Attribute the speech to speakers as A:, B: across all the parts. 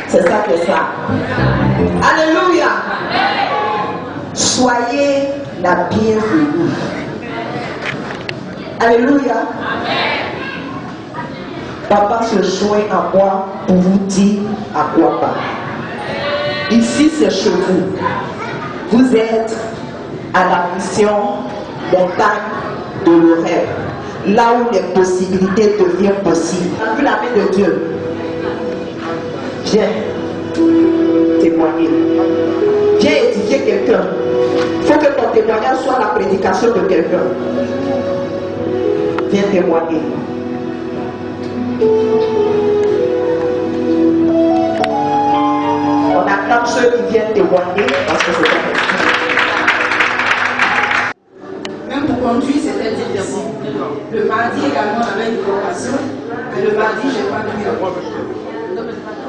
A: C'est ça que ça. Alléluia. Soyez la bienvenue. Alléluia. Papa se joint à moi pour vous dire à quoi pas. Ici, c'est chez vous. Vous êtes à la mission montagne de l'Horeb, là où les possibilités deviennent possibles. Tu as vu la main de Dieu. Viens témoigner. Viens édifier quelqu'un. Il faut que ton témoignage soit la prédication de quelqu'un. Viens témoigner. On acclame ceux qui viennent témoigner parce que c'est pas possible.
B: Même pour conduire, c'était difficile. Le mardi également, on avait une formation. Mais le mardi, je n'ai pas pu.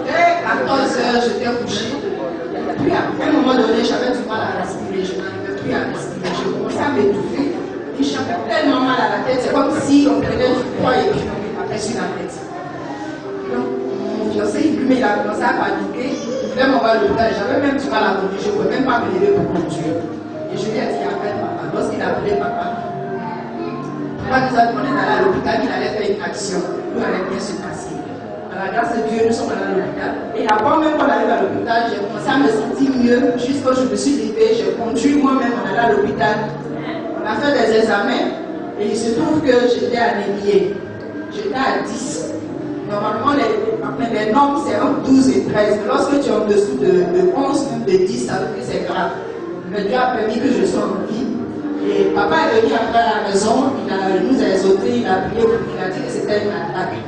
B: Dès 14h, j'étais couché. Puis à un moment donné, j'avais du mal à respirer. Je n'arrivais plus à respirer. Je commençais à m'étouffer. Puis j'avais tellement mal à la tête. C'est comme si on prenait du poids et puis on me tapait sur la tête. Donc, mon fiancé, il a commencé à paniquer. Il voulait m'envoyer à l'hôpital. J'avais même du mal à conduire. Je ne pouvais même pas me lever pour conduire. Et je lui ai dit, appelle papa. Lorsqu'il a appelé papa, papa nous a demandé d'aller à l'hôpital, qu'il allait faire une action. Tout allait bien se passer. À la grâce de Dieu, nous sommes allés à l'hôpital. Et avant même qu'on arrive à l'hôpital, j'ai commencé à me sentir mieux. Jusqu'à je me suis levée, j'ai conduit moi-même, on allait à l'hôpital. On a fait des examens. Et il se trouve que j'étais anémiée. J'étais à 10. Normalement, les normes, c'est entre 12 et 13. Mais lorsque tu es en dessous de 11, même de 10, ça veut dire que c'est grave. Mais Dieu a permis que je sois en vie. Et papa est venu après à la maison, il nous a exhorté, il a prié, il a dit que c'était une attaque.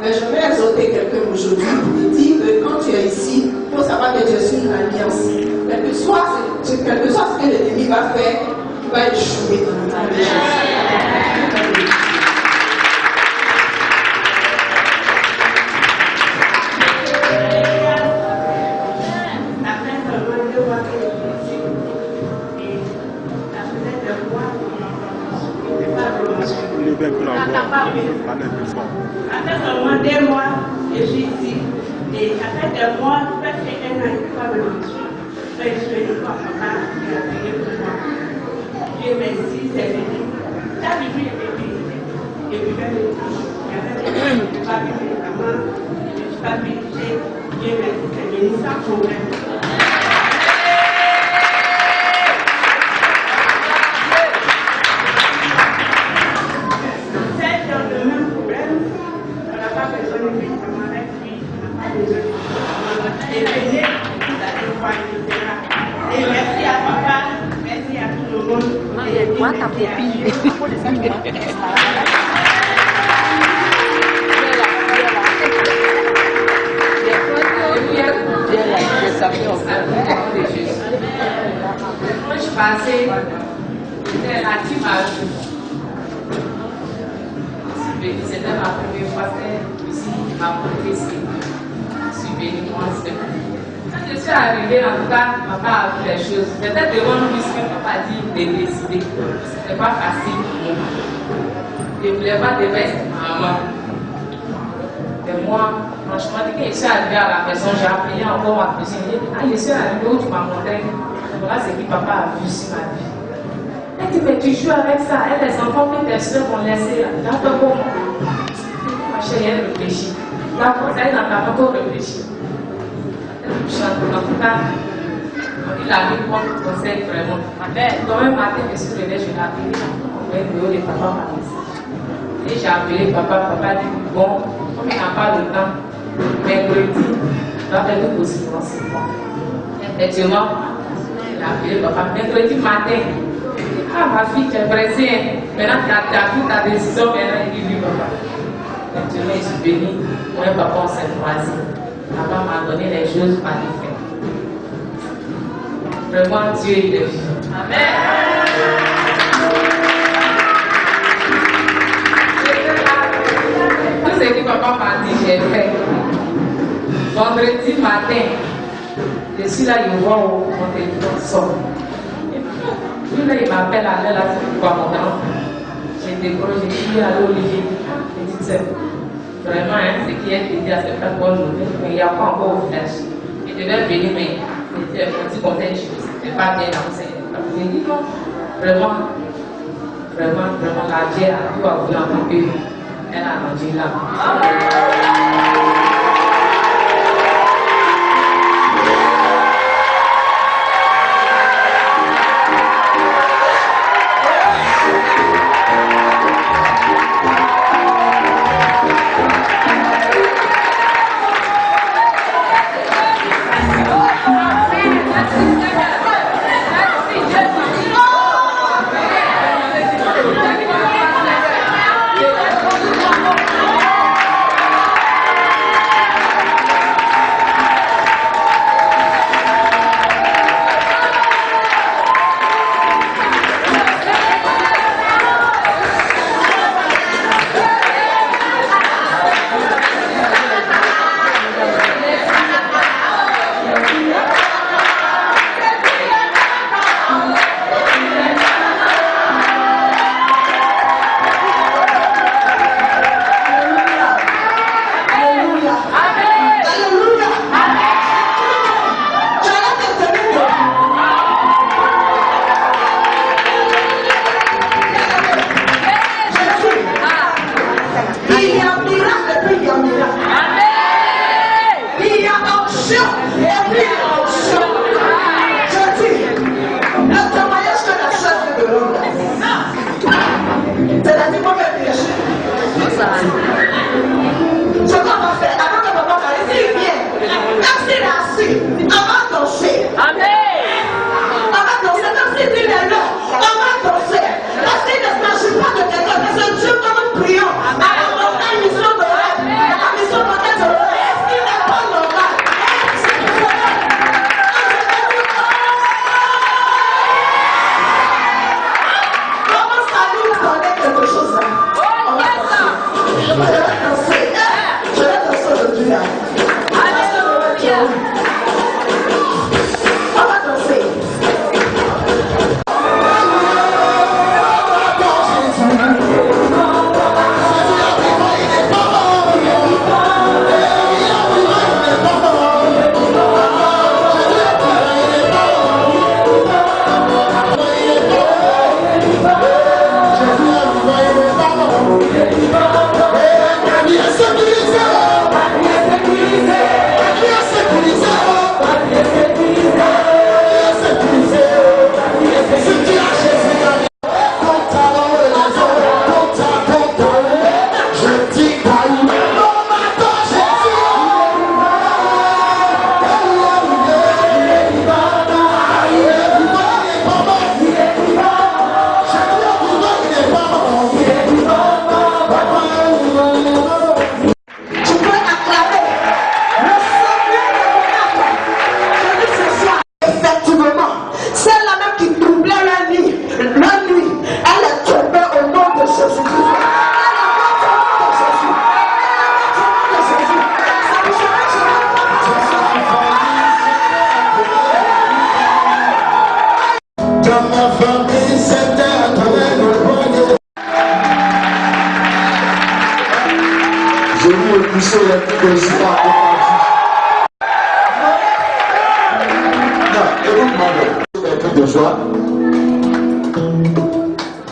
B: Mais je vais exhorter quelqu'un aujourd'hui pour lui dire que quand tu es ici, il faut savoir que tu es sur une alliance. Quel que soit ce que l'ennemi va faire, il va échouer dans le nom de Jésus.
C: Après seulement 2 mois, je suis ici. Et après 2 mois, presque 1 an, je ne peux pas me retrouver. Je suis venue voir papa, il a prié pour moi. Dieu merci, c'est venu. Ça, j'ai vu les bébés. Et puis, même les touches. Il y avait des gens qui ne pouvaient pas vivre les mamans. Je ne suis pas obligée. Dieu merci, c'est venu sans problème. Et merci à papa, merci à tout le monde.
D: Moi, ta copine.
C: Moi, je passais, c'était la team à jour. C'était ma première fois, c'était aussi ma première ici. Je suis venue moi, quand je suis arrivée, en tout cas, papa a vu les choses. Peut-être devant nous, ce que papa dit de décider. Ce n'était pas facile pour moi. Je ne voulais pas de veste, maman. Et moi, franchement, dès que je suis arrivée à la maison, j'ai appelé encore ma cousine. J'ai dit, ah, je suis arrivée où tu m'as montré. Voilà ce que papa a vu sur ma vie. Elle dit, mais tu joues avec ça. Et les enfants que tes soeurs vont laisser là. D'accord, comment? Ma chérie, elle réfléchit. D'accord, elle n'a pas encore réfléchi. En tout cas, il a mis mon conseil vraiment. Quand même, matin, je suis levée, je l'ai appelé. On est dehors de papa par message. Et j'ai appelé papa. Papa dit, bon, comme il n'a pas le temps, mercredi, il va faire tout possible dans ce mois. Effectivement, il a appelé papa. Mercredi matin, ah ma fille, tu es pressée. Maintenant, tu as pris ta décision, maintenant, il dit, Maintenant, je suis venue. Moi et papa, on s'est croisés. Papa m'a donné les choses magnifiques. Vraiment, Dieu il est vivant. Amen. Tout ce que papa m'a dit, j'ai fait. Vendredi matin, je suis là, je vois où mon téléphone sort. Puis là, il m'appelle à l'heure, là, c'est pourquoi mon grand. J'ai décroché, j'ai dit à Olivier, il dit c'est vraiment ce qui est dit à cette bonne journée, mais il n'y a pas encore au village. Il devait venir, mais c'était un petit conseil, c'était pas bien enseigné. J'ai dit non, vraiment, la Dieu a tout avoué en tant qu'elle a mangé là.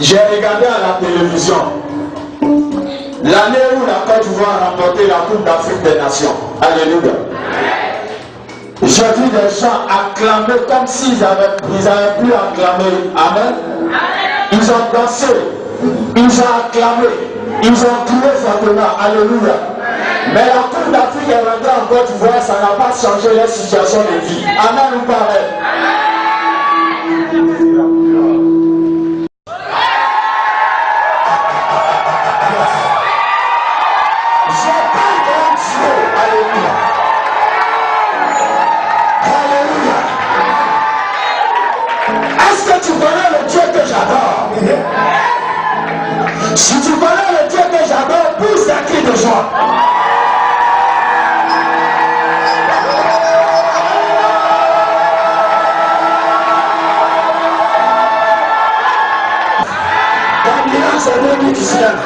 E: J'ai regardé à la télévision l'année où la Côte d'Ivoire a remporté la Coupe d'Afrique des Nations. Alléluia. J'ai vu des gens acclamer comme s'ils avaient pu acclamer. Amen. Ils ont dansé, ils ont acclamé, ils ont crié fortement. Alléluia. Mais la Coupe d'Afrique est rentrée en Côte d'Ivoire, ça n'a pas changé les situations de vie. Amen ou pas? tu connais le Dieu que j'adore, si tu connais le Dieu que j'adore, pousse un cri de joie. C'est lui qui se lève.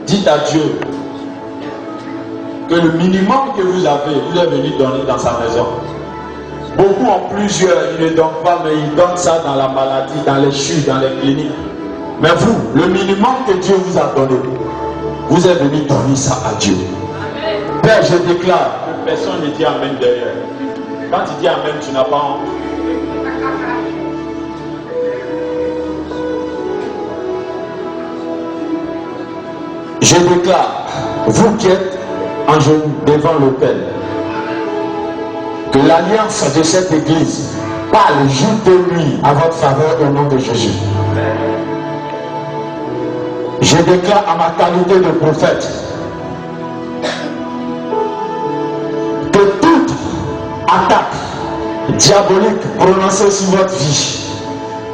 E: Dites à Dieu que le minimum que vous avez, vous êtes venu donner dans sa maison. Beaucoup ont plusieurs, ils ne donnent pas, mais ils donnent ça dans la maladie, dans les chutes, dans les cliniques. Mais vous, le minimum que Dieu vous a donné, vous êtes venu donner ça à Dieu. Père, je déclare que personne ne dit Amen derrière. Quand tu dis Amen, tu n'as pas honte. Je déclare, vous qui êtes en genoux devant l'autel, que l'alliance de cette église parle jour et nuit à votre faveur au nom de Jésus. Je déclare à ma qualité de prophète que toute attaque diabolique prononcée sur votre vie,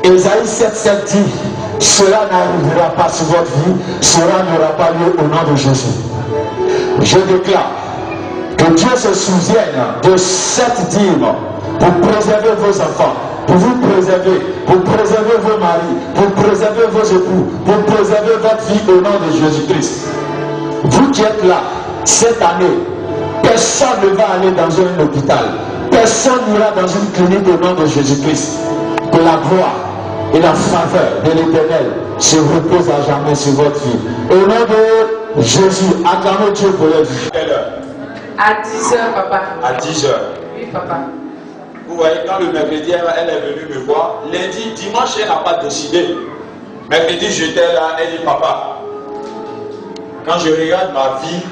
E: Ésaïe 7,7 dit, cela n'arrivera pas sur votre vie, cela n'aura pas lieu au nom de Jésus. Je déclare que Dieu se souvienne de cette dîme pour préserver vos enfants, pour vous préserver, pour préserver vos maris, pour préserver vos époux, pour préserver votre vie au nom de Jésus-Christ. Vous qui êtes là, cette année, personne ne va aller dans un hôpital, personne n'ira dans une clinique au nom de Jésus-Christ. Que la gloire et la faveur de l'Éternel se repose à jamais sur votre vie. Au nom de Jésus, acclamez Dieu pour la vie.
C: À 10h, papa.
E: À 10h.
C: Oui, papa.
E: Vous voyez, quand le mercredi, elle est venue me voir, lundi, dimanche, elle n'a pas décidé. Mercredi, j'étais là, elle dit, papa, quand je regarde ma vie,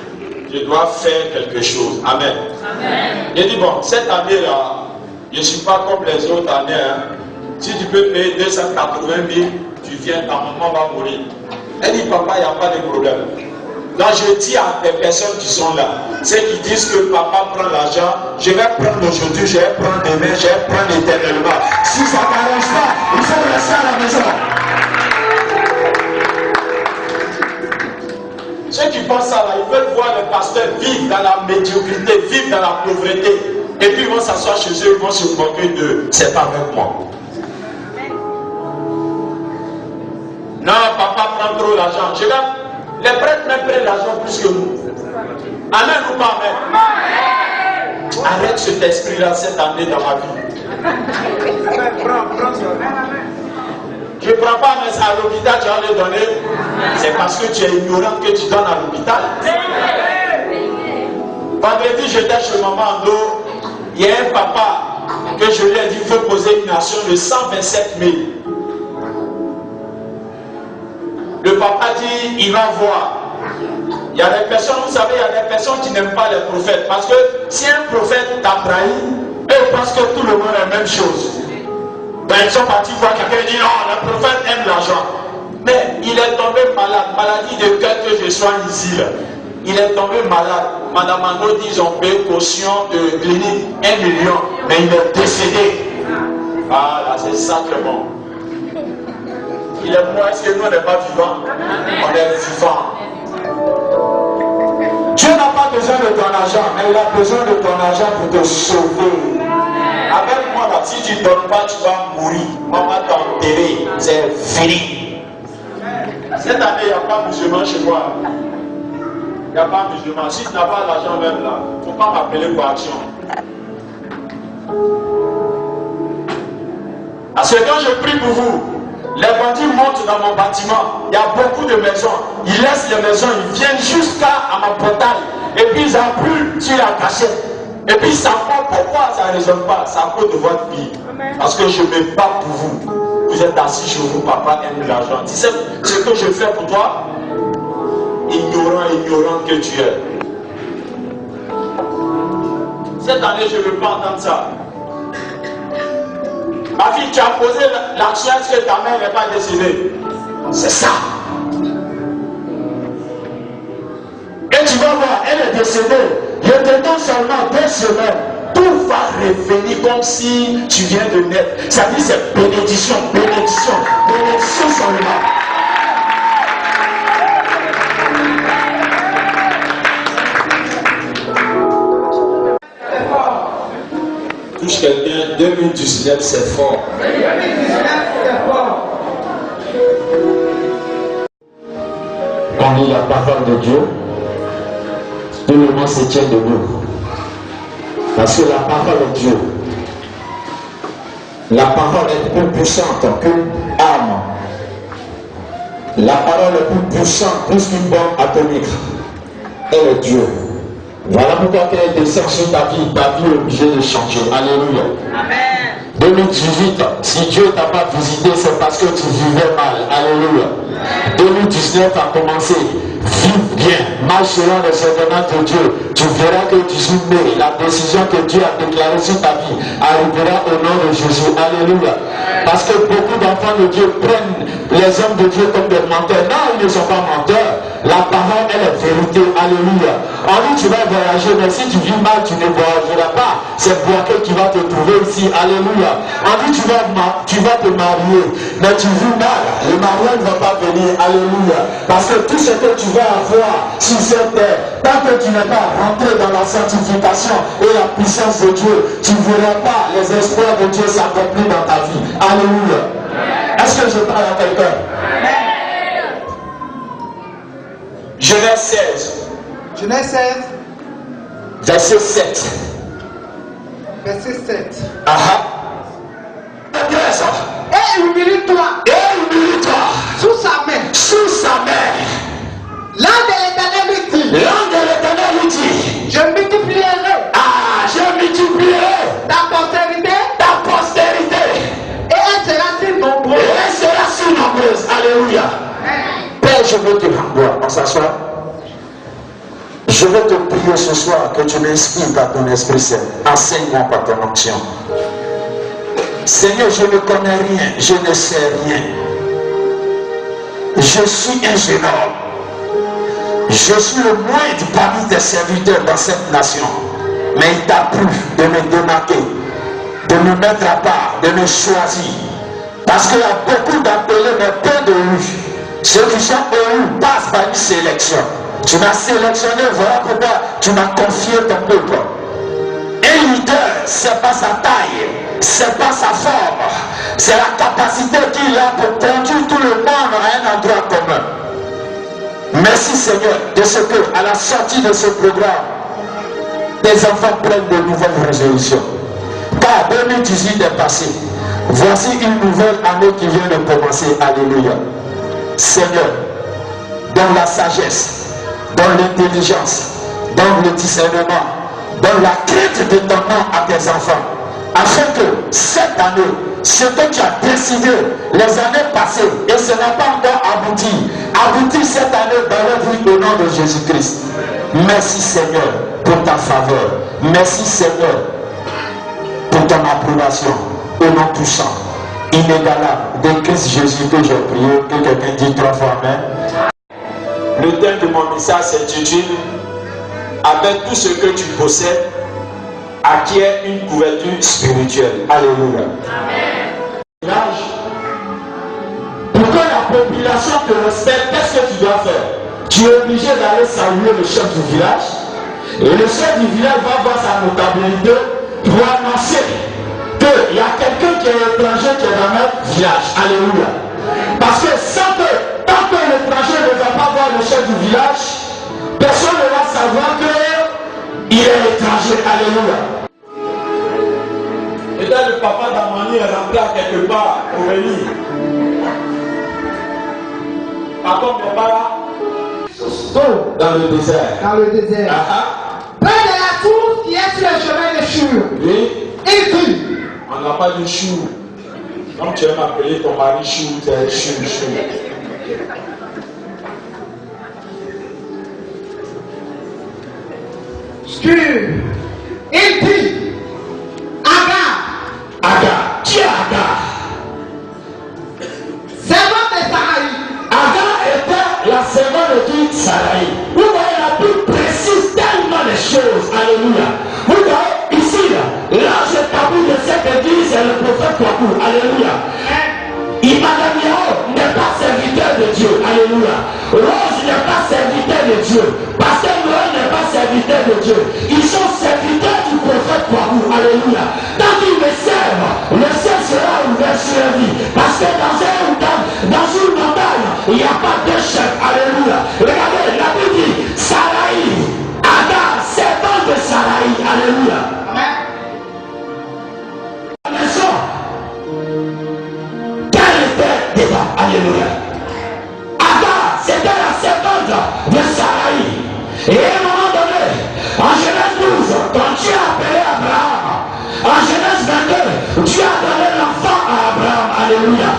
E: je dois faire quelque chose. Amen. Amen. J'ai dit, bon, cette année-là, je ne suis pas comme les autres années. Hein. Si tu peux payer 280 000, tu viens, ta maman va mourir. Elle dit, papa, il n'y a pas de problème. Donc je dis à des personnes qui sont là, ceux qui disent que papa prend l'argent, je vais prendre aujourd'hui, je vais prendre demain, je vais prendre éternellement. Si ça ne t'arrange pas, il faut rester à la maison. Ceux qui pensent ça là, ils veulent voir les pasteurs vivre dans la médiocrité, vivre dans la pauvreté. Et puis ils vont s'asseoir chez eux, ils vont se moquer de c'est pas avec moi. Non, papa prend trop l'argent. Je vais, les prêtres même prennent l'argent plus que nous. Amen ou pas amen? Arrête cet esprit-là cette année dans ma vie. Je ne prends pas, mais à l'hôpital, tu vas le donner. C'est parce que tu es ignorant que tu donnes à l'hôpital. Vendredi, j'étais chez maman en dos. Il y a un papa que je lui ai dit, il faut poser une nation de 127 000. Le papa dit, il va voir. Il y a des personnes, vous savez, il y a des personnes qui n'aiment pas les prophètes. Parce que si un prophète t'a trahi, eux pensent que tout le monde est la même chose. Donc ils sont partis voir quelqu'un et disent, non, le prophète aime l'argent. Mais il est tombé malade, maladie de cœur que je soigne ici. Là. Il est tombé malade. Madame Anno dit, ils ont payé caution de clinique 1 million, mais il est décédé. Ah là, c'est sacrément. Il est mort, est-ce que nous on n'est pas vivants? On est vivants. Dieu n'a pas besoin de ton argent, mais il a besoin de ton argent pour te sauver. Avec moi là, si tu ne donnes pas, tu vas mourir. Maman t'a enterré, c'est fini. Cette année, il n'y a pas de musulman chez moi. Il n'y a pas de musulman. Si tu n'as pas l'argent même là, il ne faut pas m'appeler pour action. Parce que quand je prie pour vous, les bandits montent dans mon bâtiment. Il y a beaucoup de maisons. Ils laissent les maisons, ils viennent jusqu'à ma portail. Et puis ils appuient sur la cachette. Et puis ça prend. Pourquoi ça ne résonne pas? C'est à cause de votre vie. Parce que je me bats pour vous. Vous êtes assis chez vous, papa aime l'argent. Tu sais ce que je fais pour toi? Ignorant que tu es. Cette année, je ne veux pas entendre ça. Ma fille, tu as posé l'action, est-ce que ta mère n'est pas décédée? C'est ça. Et tu vas voir, elle est décédée. Je te donne seulement 2 semaines. Tout va revenir comme si tu viens de naître. Ça dit c'est bénédiction, bénédiction, bénédiction seulement. Touche quelqu'un, 2019 c'est fort.
B: 2019 c'est fort.
E: On lit la parole de Dieu. Tout le monde se tient debout. Parce que la parole de Dieu, la parole est plus puissante qu'une arme. La parole est plus puissante, plus qu'une bombe atomique. Elle est Dieu. Voilà pourquoi quand elle descend sur ta vie est obligée de changer. Alléluia. Amen. 2018, si Dieu ne t'a pas visité, c'est parce que tu vivais mal. Alléluia. 2019 a commencé. Vive bien, marche selon les ordonnances de Dieu. Tu verras que 18 mai, la décision que Dieu a déclarée sur ta vie arrivera au nom de Jésus. Alléluia. Parce que beaucoup d'enfants de Dieu prennent les hommes de Dieu comme des menteurs. Non, ils ne sont pas menteurs. La parole, elle est vérité. Alléluia. On dit tu vas voyager, mais si tu vis mal, tu ne voyageras pas. C'est Boaké qui va te trouver ici. Alléluia. On dit tu vas te marier, mais tu vis mal. Le mariage ne va pas venir. Alléluia. Parce que tout ce que tu vas avoir sur cette terre, tant que tu n'es pas rentré dans la sanctification et la puissance de Dieu, tu ne verras pas les espoirs de Dieu s'accomplir dans ta vie. Alléluia. Est-ce que je parle à quelqu'un? Genèse 16.
B: Genèse 16.
E: Verset 7.
B: Verset 7.
A: Et humilie-toi.
E: Et humilie-toi.
A: Sous sa main.
E: Sous sa main.
A: L'ange de l'Éternel lui dit.
E: L'ange de l'Éternel lui dit.
A: Je multiplierai.
E: Je multiplierai
A: Ta postérité.
E: ta postérité.
A: Et elle sera si nombreuse.
E: Et elle sera si nombreuse. Alléluia. Père, je veux te rendre. On s'assoit. Je veux te prier ce soir que tu m'inspires par ton Esprit Saint. Enseigne-moi par ton onction. Seigneur, je ne connais rien, je ne sais rien. Je suis un jeune homme. Je suis le moindre parmi tes serviteurs dans cette nation. Mais il t'a plu de me démarquer, de me mettre à part, de me choisir. Parce qu'il y a beaucoup d'appelés, mais peu de élus. Ceux qui sont élus passent par une sélection. Tu m'as sélectionné, voilà pourquoi tu m'as confié ton peuple. Un leader, c'est pas sa taille, c'est pas sa forme, c'est la capacité qu'il a pour conduire tout le monde à un endroit commun. Merci Seigneur de ce que, à la sortie de ce programme, tes enfants prennent de nouvelles résolutions. Car 2018 est passé. Voici une nouvelle année qui vient de commencer. Alléluia. Seigneur, dans la sagesse, dans l'intelligence, dans le discernement, dans la crainte de ton nom à tes enfants, afin que cette année, ce que tu as décidé les années passées, et ce n'a pas encore aboutit cette année dans leur vie au nom de Jésus-Christ. Merci Seigneur pour ta faveur. Merci Seigneur pour ton approbation au nom touchant, inégalable de Christ Jésus que j'ai prié. Que quelqu'un dit 3 fois Amen. Le thème de mon message s'intitule avec tout ce que tu possèdes, acquiert une couverture spirituelle. Alléluia. Amen. Pour que la population te respecte, qu'est-ce que tu dois faire? Tu es obligé d'aller saluer le chef du village. Et le chef du village va voir sa notabilité pour annoncer qu'il y a quelqu'un qui est étranger qui est dans notre village. Alléluia. Parce que tant que l'étranger ne va pas voir le chef du village, personne ne va savoir qu'il est étranger. Alléluia. Et là, le papa d'Amani est rentré à quelque part pour venir. Par contre, n'est pas là. Dans le désert.
A: Dans le désert. Près de la source qui est sur le chemin de Chour.
E: Oui.
A: Il dit.
E: On n'a pas de Chour. Comme tu aimes appeler ton mari Chour, tu es Chour.
A: Il dit. Agar.
E: Qui est Agar?
A: Servante de Sarai.
E: Agar était la servante de qui? Sarai. Vous voyez la plus précise tellement de choses. Alléluia. Vous voyez, ici, l'ange établi de cette église est le prophète Kwaku. Alléluia. Emmanuel n'est pas serviteur de Dieu. Alléluia. Rose n'est pas serviteur de Dieu. Pasteur Noël n'est pas serviteur de Dieu. Ils sont serviteurs du prophète Kwaku. Alléluia. Tant qu'ils me servent, le ciel sera ouvert sur leur vie. Parce que dans une montagne, il n'y a pas de chef. Alléluia. Regardez, la Bible dit Sarai, Agar, servant de Sarai. Alléluia. La maison. Alléluia. Agar, c'était la servante de Sarai. Et à un moment donné, en Genèse 12, quand Dieu a appelé Abraham, en Genèse 22, Dieu a donné l'enfant à Abraham. Alléluia.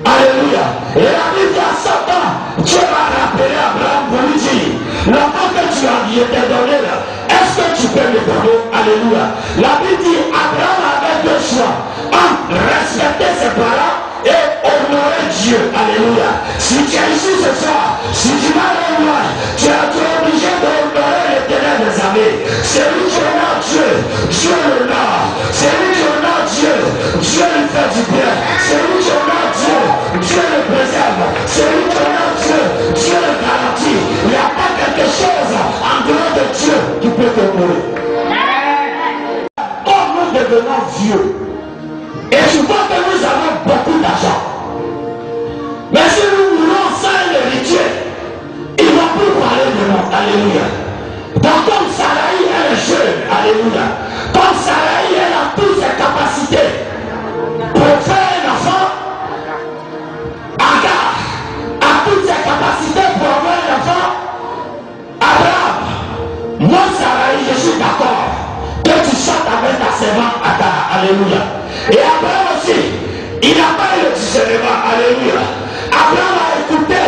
E: Alléluua. Et la Bible dit à 100 ans, Dieu va rappeler Abraham pour lui dire, l'enfant que tu as dit était donné là, est-ce que tu peux me donner? Alléluia. La Bible dit, Abraham avait deux choix. Un, respecter ses parents et honorer Dieu. Alléluia. Si tu es ici ce soir, si tu vas loin, tu es obligé d'honorer l'Éternel des armées. C'est lui qui honore Dieu, Dieu l'honore. C'est lui qui honore Dieu, Dieu lui fait du bien. C'est lui qui honore Dieu, Dieu le préserve. C'est lui qui honore Dieu, Dieu le garantit. Il n'y a pas quelque chose en dehors de Dieu qui peut t'honorer. Comme nous devenons vieux, et je vois que nous avons beaucoup d'argent. Mais si nous voulons sans l'héritier, ils ne vont plus parler de nous. Alléluia. Donc comme Sarai est jeune, alléluia. Comme Sarai elle a toutes ses capacités pour faire un enfant, Agar a toutes ses capacités pour avoir un enfant. Abraham, moi Sarai, je suis d'accord que tu sortes avec ta servante Agar. Alléluia. Et Abraham aussi, il n'a pas eu le discernement. Alléluia. Abraham a écouté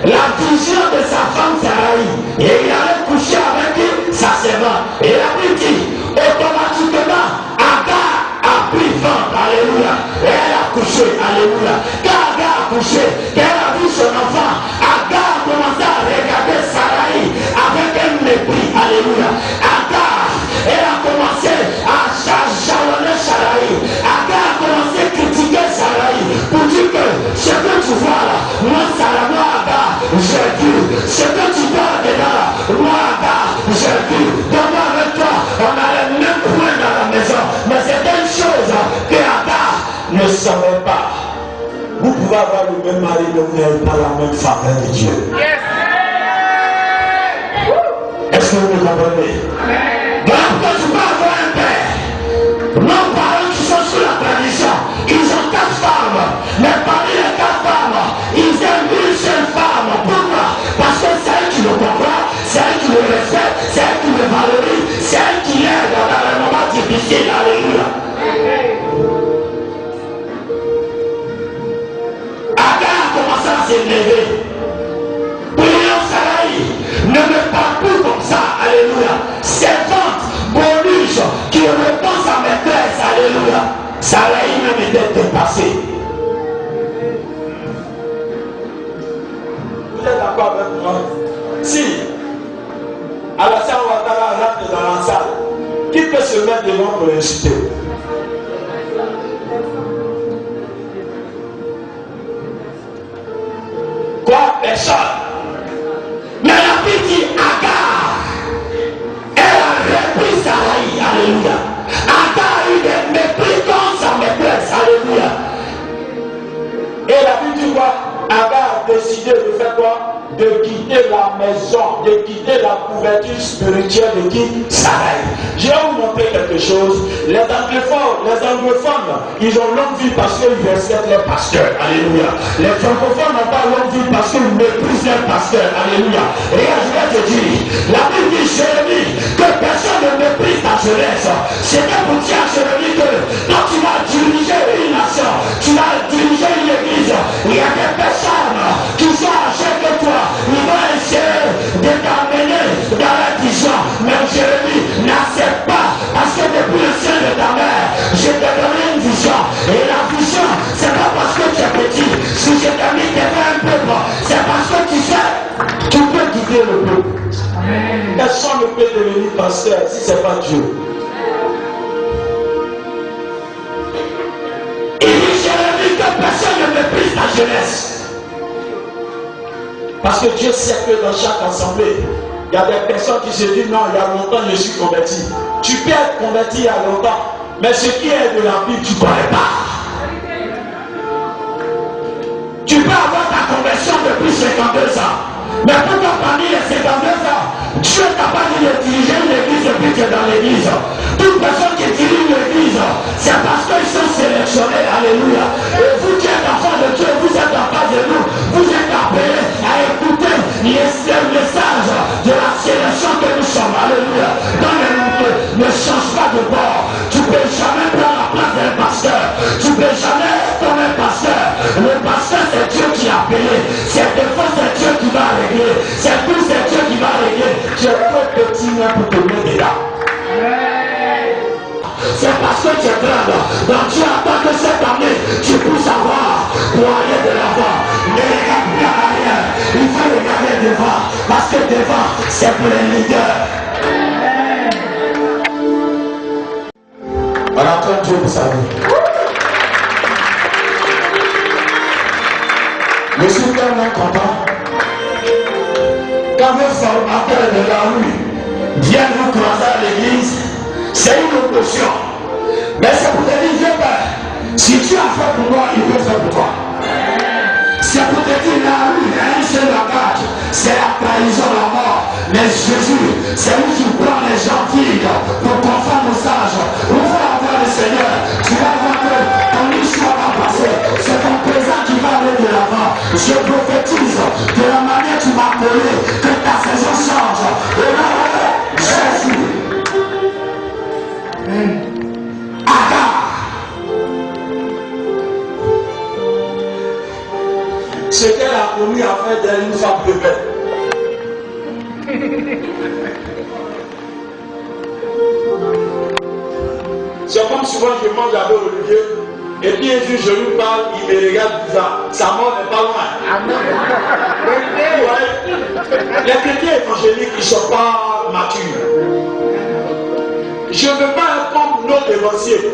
E: la vision de sa femme Sarai. Et il allait coucher avec sa servante. Et la Bible dit, automatiquement, Agar a pris vent. Alléluia. Et elle a couché. Alléluia. Quand Agar a couché, quand elle a vu son enfant, Agar a commencé à regarder Sarai avec un mépris. Alléluia. Agar, elle a commencé à jalonner Sarai. Agar a commencé à critiquer Sarai pour dire que ce que tu vois là, moi Sarai, moi Agar, j'ai vu. Ce que tu vois dedans là, moi Agar, j'ai vu. Donc moi avec toi, on a les mêmes points dans la maison. Mais c'est une chose que Agar ne savait pas. Vous pouvez avoir le même mari, mais vous n'avez pas la même faveur de Dieu. Est-ce que vous me comprenez? Donc tu peux avoir un père. Nos parents qui sont sous la tradition, ils ont 4 femmes. Mais parmi les 4 femmes, ils aiment une seule femme. Pourquoi? Parce que c'est elle qui le comprend, c'est elle qui le respecte, c'est elle qui le valorise, c'est elle qui l'aide dans les moments difficiles. Alléluia. Agar a commencé à s'élever. Prions Sarai, ne me parle plus comme ça. Alléluia. Servante, bonus, qui répond à maîtresse. Alléluia. Sarai même était dépassée. Vous êtes d'accord avec moi? Si Alassane Ouattara rentre dans la salle, qui peut se mettre devant pour l'insulter? Quoi? Personne. Mais la Bible dit Agar, elle a repris Sarai. Alléluia. Agar a eu des mépris comme sa maîtresse. Alléluia. Et la Bible dit quoi? Agar a décidé de faire quoi? De quitter la maison, de quitter la couverture spirituelle de qui? Sarai. Je vais vous montrer quelque chose. Les anglophones, ils ont longue vie parce qu'ils respectent les pasteurs. Alléluia. Les francophones n'ont pas longue vie parce qu'ils méprisent les pasteurs. Alléluia. Et je vais te dire, la Bible dit, Jérémie, que personne ne méprise ta jeunesse. C'était pour dire à Jérémie que quand tu vas diriger une nation, tu vas diriger une église, il y a des personnes qui sont âgées que toi. Il va essayer de t'amener dans la vision. Mais Jérémie, n'accepte pas. Parce que depuis le sein de ta mère, je t'ai donné une vision. Et la vision, c'est pas parce que tu es petit. Si je t'ai mis devant un peuple, c'est parce que tu sais, tu peux guider le peuple. Personne ne peut devenir pasteur pasteur si ce n'est pas Dieu? Il dit, Jérémie, que personne ne méprise ta jeunesse. Parce que Dieu sait que dans chaque assemblée, il y a des personnes qui se disent, non, il y a longtemps je suis converti. Tu peux être converti il y a longtemps, mais ce qui est de la Bible, tu ne connais pas. Tu peux avoir ta conversion depuis 52 ans. Mais pourquoi parmi les 52 ans, Dieu t'a pas dit de diriger une église depuis que tu es dans l'église? Toute personne qui dirige l'église, c'est parce qu'ils sont sélectionnés. Alléluia. Et vous qui êtes enfants de Dieu, vous êtes en face de nous. Vous êtes appelés à écouter les messages de la sélection que nous sommes. Alléluia. Dans les mondes, ne change pas de bord. Tu ne peux jamais prendre la place d'un pasteur. Tu ne peux jamais être comme un pasteur. Le pasteur, c'est Dieu qui a appelé. C'est défaut, c'est Dieu qui va régler. C'est tout, c'est Dieu qui va régler. Tu es trop petit pour te mettre là. C'est parce que tu es grande. Donc Dieu attend que cette année, tu puisses avoir pour aller de l'avant. Ne regarde plus à l'arrière. Il faut regarder devant. Parce que devant, c'est pour les leaders. On attend Dieu pour sa vie. Je suis tellement content. Quand vos formateurs de la rue viennent vous croiser à l'église, c'est une option. Mais c'est pour te dire, viens père, si tu as fait pour moi, il peut faire pour toi. C'est pour te dire, la rue, il y a une seule attaque, c'est la trahison, la mort. Mais Jésus, c'est lui qui prend les gentils pour confondre nos sages. Où va avoir le Seigneur? Tu vas voir que ton histoire va passer. C'est ton présent qui va aller de l'avant. Je prophétise de la manière dont tu m'as appelé, que ta saison change. Au nom de Jésus. Ce qu'elle a promis à faire d'elle une femme de paix. C'est comme souvent je mange avec Olivier, et puis un jour je lui parle, il me regarde bizarre. Sa mort n'est pas loin. Amen. Les chrétiens évangéliques, ils ne sont pas matures. Je ne veux pas être comme nos dévanciers,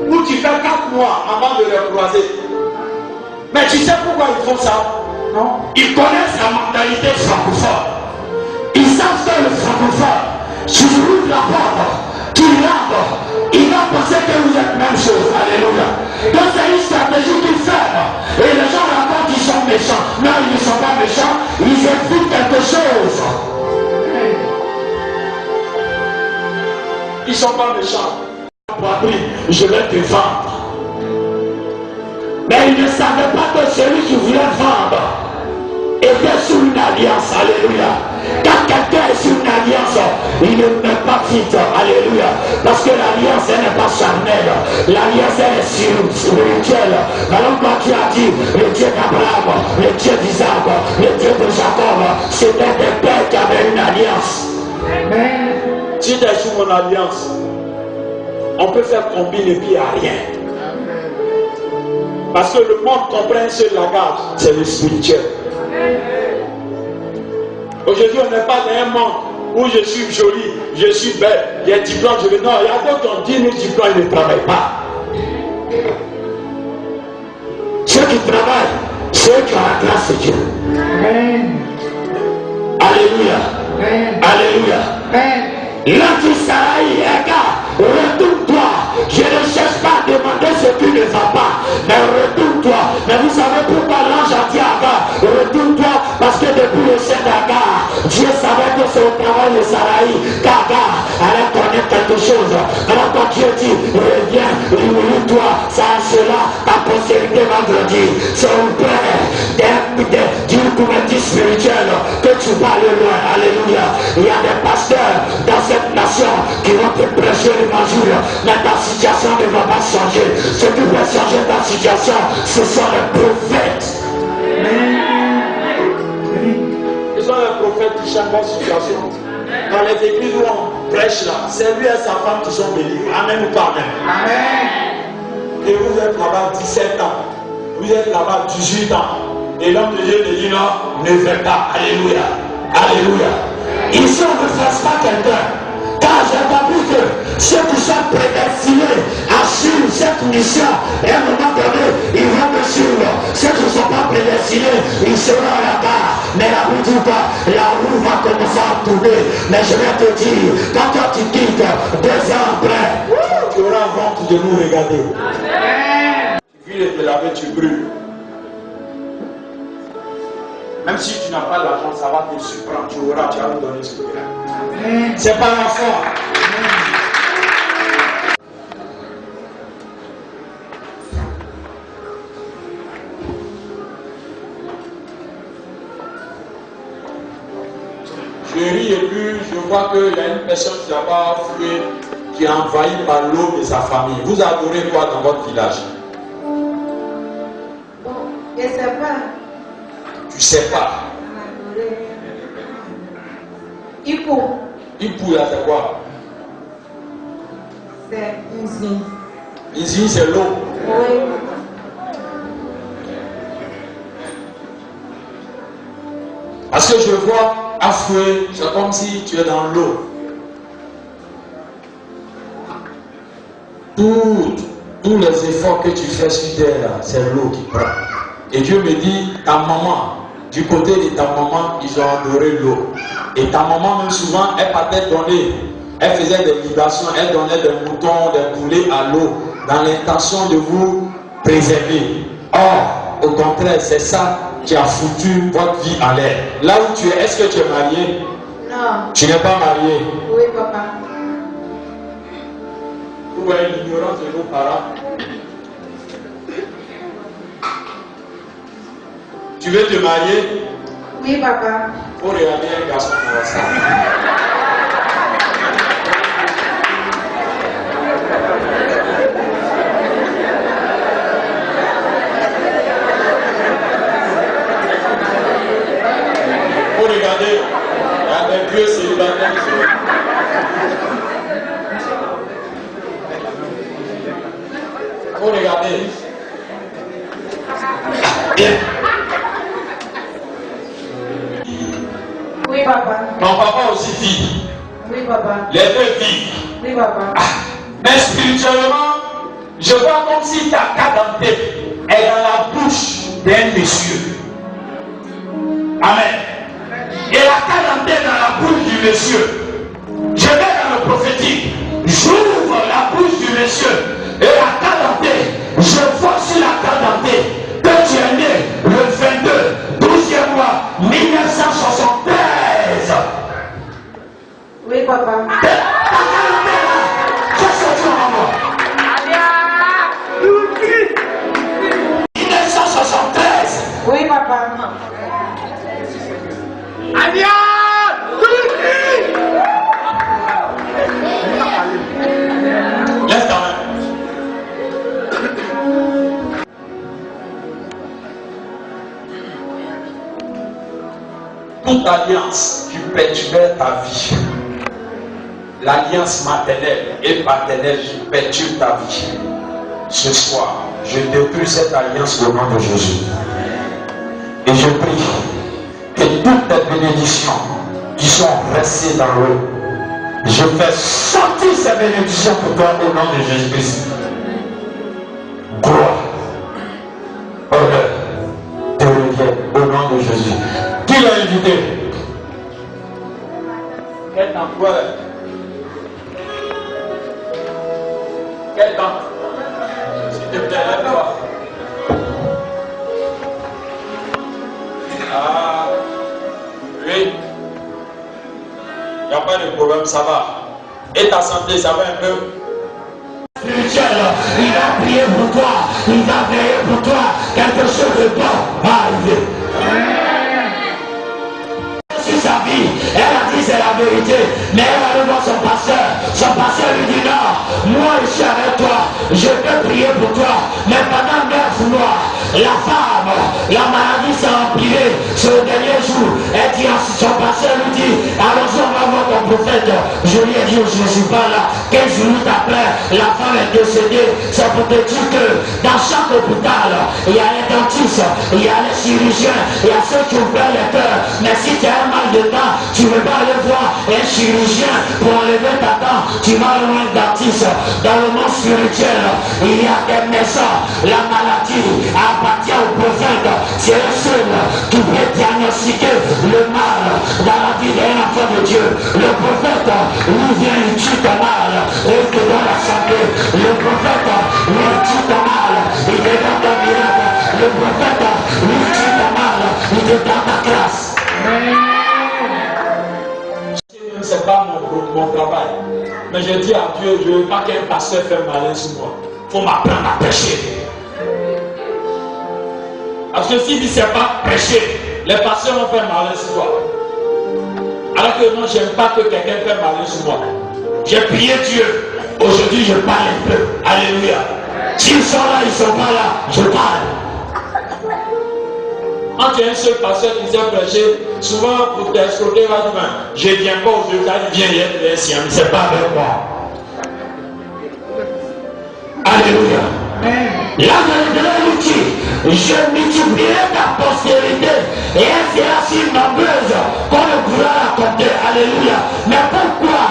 E: où tu fais 4 mois avant de les croiser. Mais tu sais pourquoi ils font ça? Non. Ils connaissent la mentalité francophone. Ils savent que le francophone, si tu ouvres la porte, tu l'entres, il va penser que vous êtes même chose. Alléluia. Donc c'est une stratégie qu'ils font. Et les gens racontent qu'ils sont méchants. Non, ils ne sont pas méchants. Ils expliquent quelque chose. Ils ne sont pas méchants. Je vais te vendre. Mais il ne savait pas que celui qui voulait vendre était sous une alliance. Alléluia. Quand quelqu'un est sous une alliance, il ne met pas vite. Alléluia. Parce que l'alliance, elle n'est pas charnelle. L'alliance, elle est spirituelle. Alors quand tu as dit, le Dieu d'Abraham, le Dieu d'Isaac, le Dieu de Jacob, c'était des pères qui avaient une alliance. Amen. Si tu es sous mon alliance, on peut faire combiner les pieds à rien. Parce que le monde comprend seul la garde, c'est le spirituel. Aujourd'hui, on n'est pas dans un monde où je suis jolie, je suis belle, j'ai un diplôme, je vais. Non, il y a d'autres qui ont 10 000 diplômes, ils ne travaillent pas. Ceux qui travaillent, ceux qui ont la grâce de Dieu. Amen. Alléluia. Amen. Alléluia. Amen. L'anti-Saraï, regarde, retourne-toi. Je ne cherche pas à demander ce qui ne va pas, mais retourne-toi. Mais vous savez pourquoi l'ange a dit à Agar, retourne-toi, parce que depuis le sein d'Agar, Dieu savait que c'est au travail de Saraï qu'Agar allait connaître quelque chose. Alors quand Dieu dit, reviens, réunis-toi, ça cela, ta postérité va grandir. C'est au père d'une couverture spirituelle que tu vas aller loin. Alléluia. Il y a des pasteurs dans cette nation qui vont te prêcher l'évangile, mais ta situation ne va pas changer. Ce qui va changer ta situation, ce sont les prophètes. Ils sont les prophètes qui changent la situation. Dans les églises où on prêche là, c'est lui et sa femme qui sont bénis. Amen ou pas amen? Amen. Et vous êtes là-bas 17 ans. Vous êtes là-bas 18 ans. Et l'homme de Dieu te dit non, ne fais pas. Alléluia. Alléluia. Ici, on ne force pas quelqu'un. Car j'ai compris que ceux qui sont prédestinés à suivre cette mission, à un moment donné, ils vont me suivre. Ceux qui ne sont pas prédestinés, ils seront à la barre. Mais la roue dit pas, la roue va commencer à tourner. Mais je vais te dire, quand toi tu quittes, 2 ans après, tu auras honte de nous regarder. Tu vis de laver, tu brûles. Même si tu n'as pas l'argent, ça va te surprendre. Tu auras, tu vas nous donner ce que tu as. C'est pas la foi. Je ris et puis je vois qu'il y a une personne qui n'a pas fouillé, qui est envahie par l'eau de sa famille. Vous adorez quoi dans votre village?
F: Bon, je ne sais pas.
E: Tu sais pas.
F: Ipo,
E: Ipou, là, c'est quoi?
F: c'est Nzi.
E: Ici, c'est l'eau.
F: Oui.
E: Parce que je vois Afoué, c'est comme si tu es dans l'eau. Tous les efforts que tu fais sur terre, c'est l'eau qui prend. Et Dieu me dit, ta maman, du côté de ta maman, ils ont adoré l'eau. Et ta maman, même souvent, elle partait donner. Elle faisait des libations, elle donnait des moutons, des poulets à l'eau, dans l'intention de vous préserver. Or, au contraire, c'est ça qui a foutu votre vie en l'air. Là où tu es, est-ce que tu es marié?
F: Non.
E: Tu n'es pas marié?
F: Oui, papa.
E: Vous voyez l'ignorance de nos parents. Tu veux te marier?
F: Oui, papa.
E: Faut regarder un garçon comme ça. Faut regarder. Il y a des vieux célibataires. Faut regarder. Bien.
F: Oui, papa.
E: Ton papa aussi vit.
F: Oui, papa.
E: Les deux vivent.
F: Oui, papa.
E: Mais spirituellement, je vois comme si ta carte d'identité est dans la bouche d'un monsieur. Amen. Et la carte d'identité dans la bouche du monsieur. Je vais dans le prophétique. J'ouvre la bouche du monsieur. Et la carte d'identité, je vois sur la carte d'identité que tu es né le 22, 12e mois, 1973.
F: Oui, papa.
E: Qu'est-ce que tu as en moi? 1973.
F: Oui, papa.
E: Laisse ta main. Toute alliance qui perturbait ta vie, l'alliance maternelle et paternelle qui perturbe ta vie, ce soir, je détruis cette alliance au nom de Jésus. Et je prie que toutes les bénédictions qui sont restées dans l'eau, je fais sortir ces bénédictions pour toi au nom de Jésus-Christ. Gloire, honneur, te revient au nom de Jésus. Qui l'a invité? Quel temps? Quel temps? S'il te plaît, lève-toi. Ah, oui. Il n'y a pas de problème, ça va. Et ta santé, ça va un peu? Spirituel, il a prié pour toi, il va veiller pour toi. Quelque chose de bon va arriver. Sur sa vie, elle a dit c'est la vérité, mais elle va voir son pasteur. Son pasteur lui dit non, moi je suis avec toi, je peux prier pour toi, mais pendant 9 mois, la femme, la maladie s'est empirée. Sur le dernier jour, elle dit à son pasteur, lui dit, allons-y, on va voir ton prophète. Je lui ai dit, je ne suis pas là. 15 minutes après, la femme est décédée. C'est pour te dire que dans chaque hôpital, il y a les dentistes, il y a les chirurgiens, il y a ceux qui ouvrent les cœurs. Mais si tu as un mal de dents, tu Tu ne veux pas aller voir un chirurgien pour enlever ta dent. Tu vas loin dentiste. Dans le monde spirituel, il y a des maisons. La maladie appartient au prophète. C'est le seul qui peut diagnostiquer le mal dans la vie d'un enfant de Dieu. Le prophète, lui vient, il tue ton mal et il te donne la santé. Le prophète, lui tue ton mal, il te donne ton miracle. Le prophète, lui tue ton mal, il te donne ta grâce. C'est pas mon travail. Mais je dis à Dieu, je ne veux pas qu'un pasteur fasse malin sur moi. Il faut m'apprendre à prêcher. Parce que s'il dit c'est pas prêcher, les pasteurs vont faire malin sur toi. Alors que moi, je n'aime pas que quelqu'un fasse malin sur moi. J'ai prié Dieu. Aujourd'hui, je parle un peu. Alléluia. S'ils sont là, ils ne sont pas là, je parle. Quand tu es un seul pasteur qui sait prêcher, souvent pour t'escroquer, va dire, je ne viens pas aujourd'hui, il vient hier, il est sien, mais ce n'est pas avec moi. Alléluia. Là, je dis, je multiplierai ta postérité et elle sera si nombreuse qu'on ne pourra la compter. Alléluia. Mais pourquoi?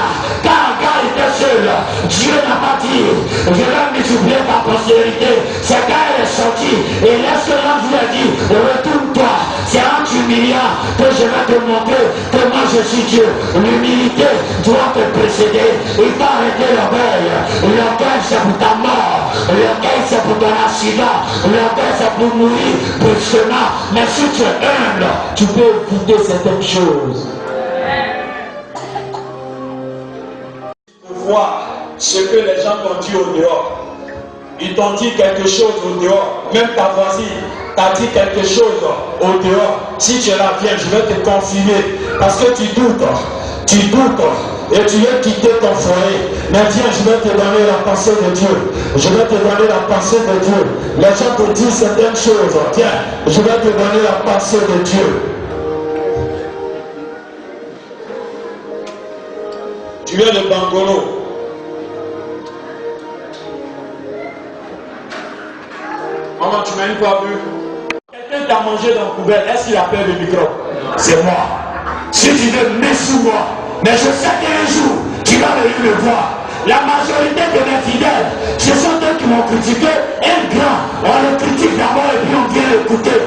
E: Car Agar était seul. Dieu n'a pas dit, je vais multiplier ta postérité. C'est quand elle est sortie et lorsque l'ange lui a dit, retourne-toi. C'est en t'humiliant que je vais te montrer que moi je suis Dieu. L'humilité doit te précéder. Il faut arrêter l'orgueil. L'orgueil c'est pour ta mort. L'orgueil c'est pour ton accident. L'orgueil c'est pour mourir brusquement. Mais si tu es humble, tu peux éviter certaines choses. Voir ce que les gens t'ont dit au dehors. Ils t'ont dit quelque chose au dehors. Même ta voisine t'a dit quelque chose au dehors. Si tu es là, viens, je vais te confirmer. Parce que tu doutes. Tu doutes. Et tu veux quitter ton foyer. Mais viens, je vais te donner la pensée de Dieu. Je vais te donner la pensée de Dieu. Les gens te disent certaines choses. Tiens, je vais te donner la pensée de Dieu. Tu viens de Bangolo. Maman, tu m'as une fois vu. Quelqu'un t'a mangé dans le couvert. Est-ce qu'il a peur de micro? C'est moi. Si tu veux, mets sous moi. Mais je sais qu'un jour, tu vas venir me voir. La majorité de mes fidèles, ce sont eux qui m'ont critiqué. Un grand, on le critique d'abord et puis on vient l'écouter.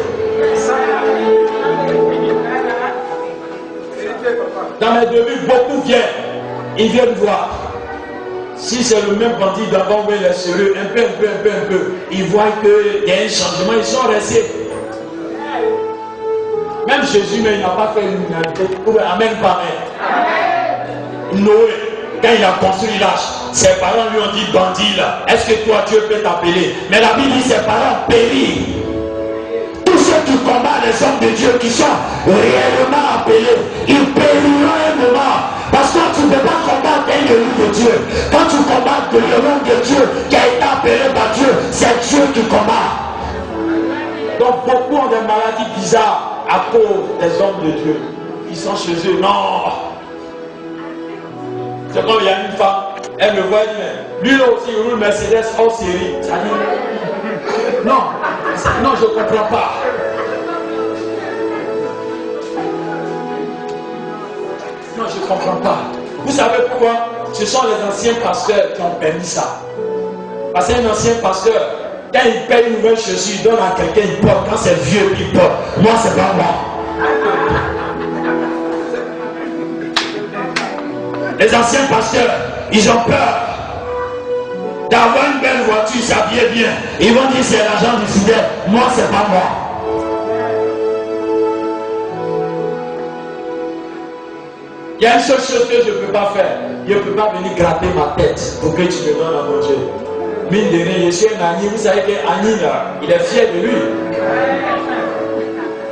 E: Dans mes débuts, beaucoup viennent. Ils viennent voir. Si c'est le même bandit d'avant où il est sérieux, un peu, ils voient qu'il y a un changement, ils sont restés. Même Jésus, mais il n'a pas fait l'unanimité. Amen, pareil. Noé, quand il a construit l'arche, ses parents lui ont dit bandit là. Est-ce que toi Dieu peut t'appeler? Mais la Bible dit ses parents périrent. Tous ceux qui combattent les hommes de Dieu qui sont réellement appelés, ils périront un moment. Parce que tu ne peux pas combattre un élu de Dieu. Quand tu combats le nom de Dieu qui a été appelé par Dieu, c'est Dieu qui combat. Donc beaucoup ont des maladies bizarres à cause des hommes de Dieu. Ils sont chez eux. Non. C'est comme il y a une femme, elle me voit, elle dit, lui aussi il roule Mercedes hors série. Ça dit, non, je ne comprends pas. Non, je ne comprends pas. Vous savez pourquoi? Ce sont les anciens pasteurs qui ont permis ça. Parce qu'un ancien pasteur, quand il paye une nouvelle chaussure, il donne à quelqu'un, il porte. Quand c'est vieux, il porte. Moi, c'est pas moi. Les anciens pasteurs, ils ont peur d'avoir une belle voiture, s'habiller bien. Ils vont dire c'est l'argent du fidèle. Moi, c'est pas moi. Il y a une seule chose que je ne peux pas faire. Je ne peux pas venir gratter ma tête pour que tu me donnes à manger. Mine de rien, je suis un Ani. Vous savez qu'Ani, il est fier de lui.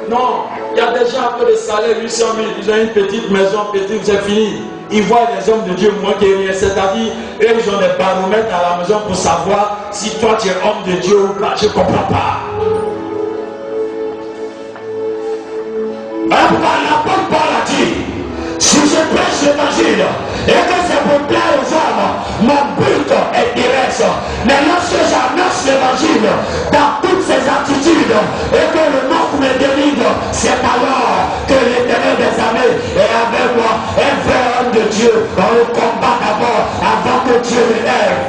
E: Non, il y a des gens avec des salaires 800 000. Ils ont une petite maison, petite, c'est fini. Ils voient les hommes de Dieu manquer rien. C'est-à-dire, eux, ils ont des baromètres à la maison pour savoir si toi tu es homme de Dieu ou pas. Je ne comprends pas. Voilà pourquoi l'apôtre Paul a dit, si je prêche l'évangile et que c'est pour plaire aux hommes, mon but est direct. Mais lorsque j'annonce l'évangile dans toutes ses attitudes et que le nom me délivre, c'est alors que l'Éternel des armées est avec moi. Dieu, on le combat d'abord avant que Dieu le lève.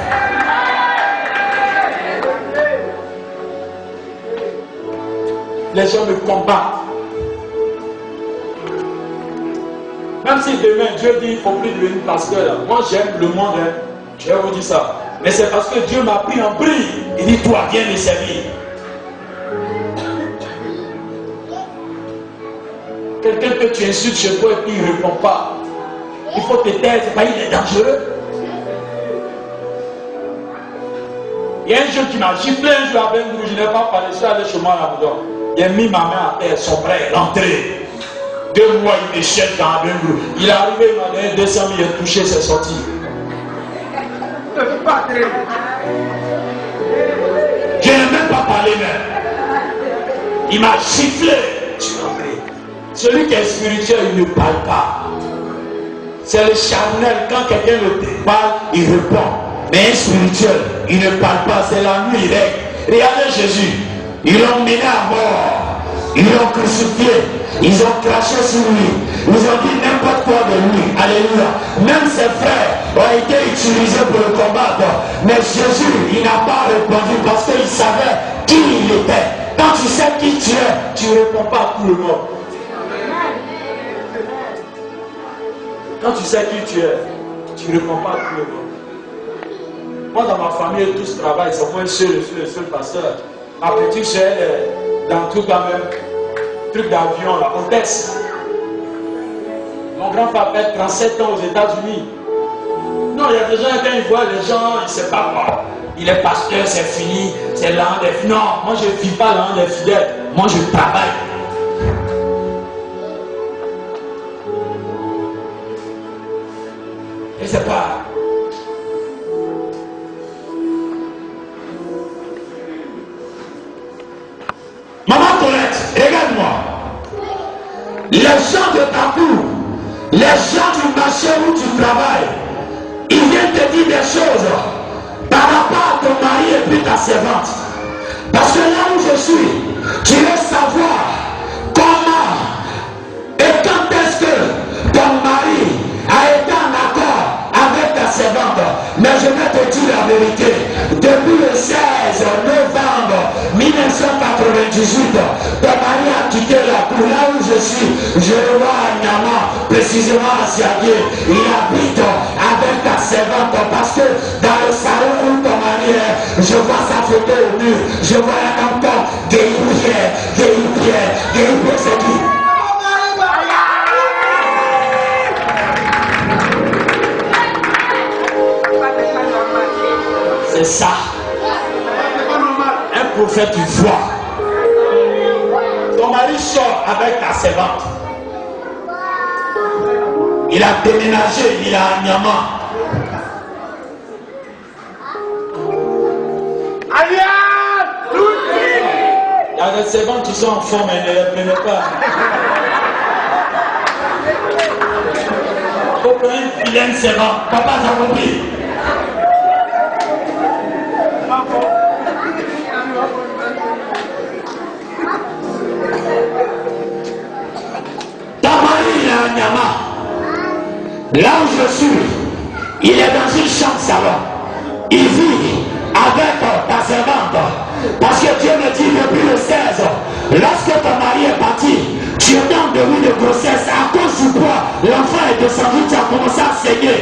E: Les gens me combattent. Même si demain Dieu dit qu'il ne faut plus devenir pasteur, moi j'aime le monde, hein. Je vais vous dire ça. Mais c'est parce que Dieu m'a pris en brille. Il dit toi viens me servir. Quelqu'un que tu insultes chez toi et puis il ne répond pas. Il faut te taire, c'est pas, il est dangereux. Il y a un jeune qui m'a giflé un jour à Bengrou, je n'ai pas parlé, je suis allé chez moi là-dedans. Il a mis ma main à terre, son frère est rentré. 2 mois, il m'échelle dans Bengrou. Il est arrivé, il m'a donné 200 000, il a touché, c'est sorti. Je n'ai même pas parlé même. Il m'a giflé. Je suis rentré. Celui qui est spirituel, il ne parle pas. C'est le charnel. Quand quelqu'un le parle, il répond. Mais un spirituel, il ne parle pas. C'est la nuit, il règle. Regardez Jésus. Ils l'ont mené à mort. Ils l'ont crucifié. Ils ont craché sur lui. Ils ont dit n'importe quoi de lui. Alléluia. Même ses frères ont été utilisés pour le combattre. Mais Jésus, il n'a pas répondu parce qu'il savait qui il était. Quand tu sais qui tu es, tu ne réponds pas à tout le monde. Quand tu sais qui tu es, tu ne réponds pas à tout le monde. Moi, dans ma famille, tous travaillent. C'est moi le seul pasteur. Ma petite soeur, elle est dans tout quand même. Truc d'avion, la contexte. Mon grand-papa fait 37 ans aux États-Unis. Non, il y a des gens, quand ils voient les gens, ils ne savent pas quoi. Il est pasteur, c'est fini, c'est l'un des fidèles. Non, moi je ne vis pas l'un des fidèles. Moi je travaille. Et c'est pas. Maman Colette, regarde-moi. Les gens de ta cour, les gens du marché où tu travailles, ils viennent te dire des choses par rapport à ton mari et puis ta servante. Parce que là où je suis, tu veux savoir comment et quand est-ce que ton mari a été en accord avec ta servante. Mais je vais te dire la vérité. Depuis le 16 novembre 1998, ton mari a quitté la cour. Là où je suis, je le vois à Niama, précisément à Siagué. Il habite avec ta servante parce que dans le salon où ton mari est, je vois sa photo au mur. Je vois un homme comme Guéhi-Pierre, c'est qui? C'est ça. Un prophète, tu vois. Ton mari sort avec ta servante. Il a déménagé, il a un Niama. Il y a des servantes qui sont en forme, mais ne les prenez pas. Il faut prendre une vilaine servante. Papa, t'as compris? Ton mari, il a un Niama. Là où je suis, il est dans une chambre salon. Il vit avec ta servante. Parce que Dieu me dit depuis le 16, lorsque ton mari est parti, tu étais en début de grossesse. À cause du poids, l'enfant est descendu, tu as commencé à saigner.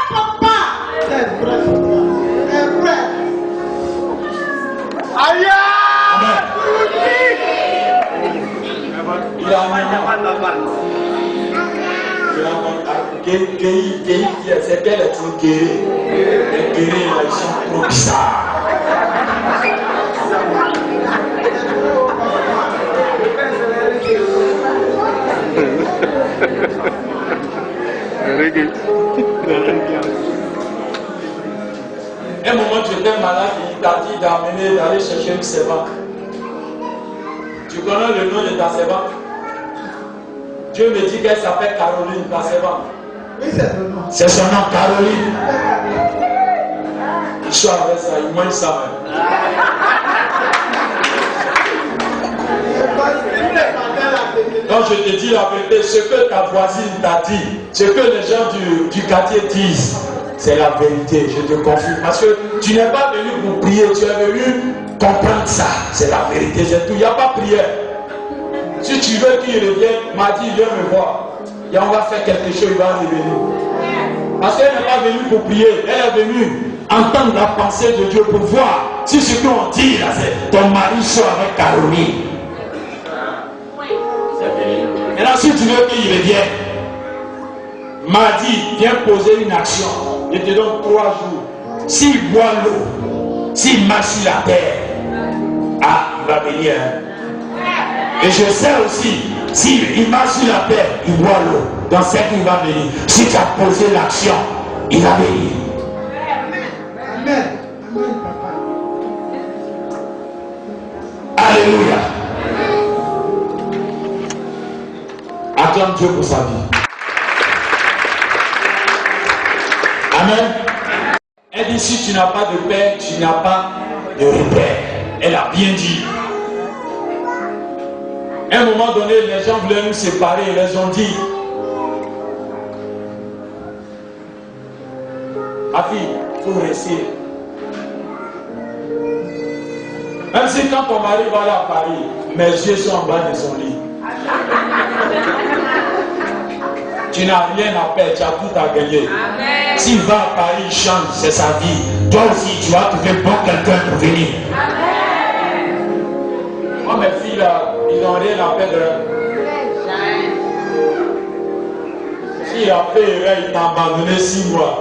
F: Papa! C'est vrai. C'est vrai. Aïe!
E: Il a c'est qu'elle est trop guérie. Les guéris, ils sont trop bizarres. Un moment, tu étais malade, il t'a dit d'aller chercher une servante. Tu connais le nom de ta servante? Dieu me dit qu'elle s'appelle Caroline, ta servante.
F: Oui, c'est son nom.
E: C'est son nom, Caroline. Il sort avec ça, il mange ça même. Donc je te dis la vérité, ce que ta voisine t'a dit, ce que les gens du quartier disent, c'est la vérité, je te confirme. Parce que tu n'es pas venu pour prier, tu es venu comprendre ça. C'est la vérité, c'est tout. Il n'y a pas de prière. Si tu veux qu'il revienne, m'a dit, viens me voir. Et on va faire quelque chose, il va revenir. Parce qu'elle n'est pas venue pour prier, elle est venue entendre la pensée de Dieu pour voir si ce qu'on dit là, c'est ton mari sort avec Caroline. Maintenant, si tu veux qu'il revienne, mardi, viens poser une action. Je te donne 3 jours. S'il boit l'eau, s'il marche sur la terre, ah, il va venir. Et je sais aussi, s'il marche sur la terre, il boit l'eau. Dans ce qu'il va venir. Si tu as posé l'action, il va venir.
F: Amen. Amen, papa.
E: Alléluia. Acclame Dieu pour sa vie. Amen. Elle dit, si tu n'as pas de père, tu n'as pas de repère. Elle a bien dit. À un moment donné, les gens voulaient nous séparer. Ils les ont dit, ma fille, il faut rester. Même si quand ton mari va aller à Paris, mes yeux sont en bas de son lit. Tu n'as rien à perdre, tu as tout à gagner. S'il va à Paris, il chante, c'est sa vie. Toi aussi, tu vas trouver bon quelqu'un pour venir. Moi, mes filles là, ils n'ont rien à perdre. S'il a fait erreur, il t'a abandonné 6 mois.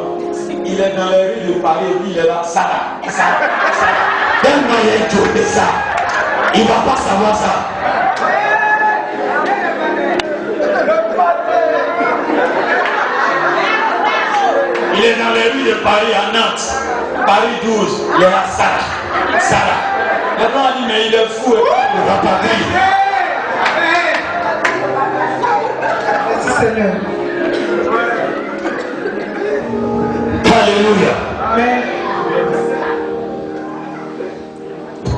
E: Il est dans les rues de Paris et puis il est là, ça là, ça là, ça là. Donne-moi un tour de ça. Il ne va pas savoir ça. Il est dans les rues de Paris à Nantes, Paris 12, il est là, ça là, ça là. Maintenant on dit, mais il est fou, il ne va pas dire.
F: Merci Seigneur.
E: Alléluia.
F: Amen.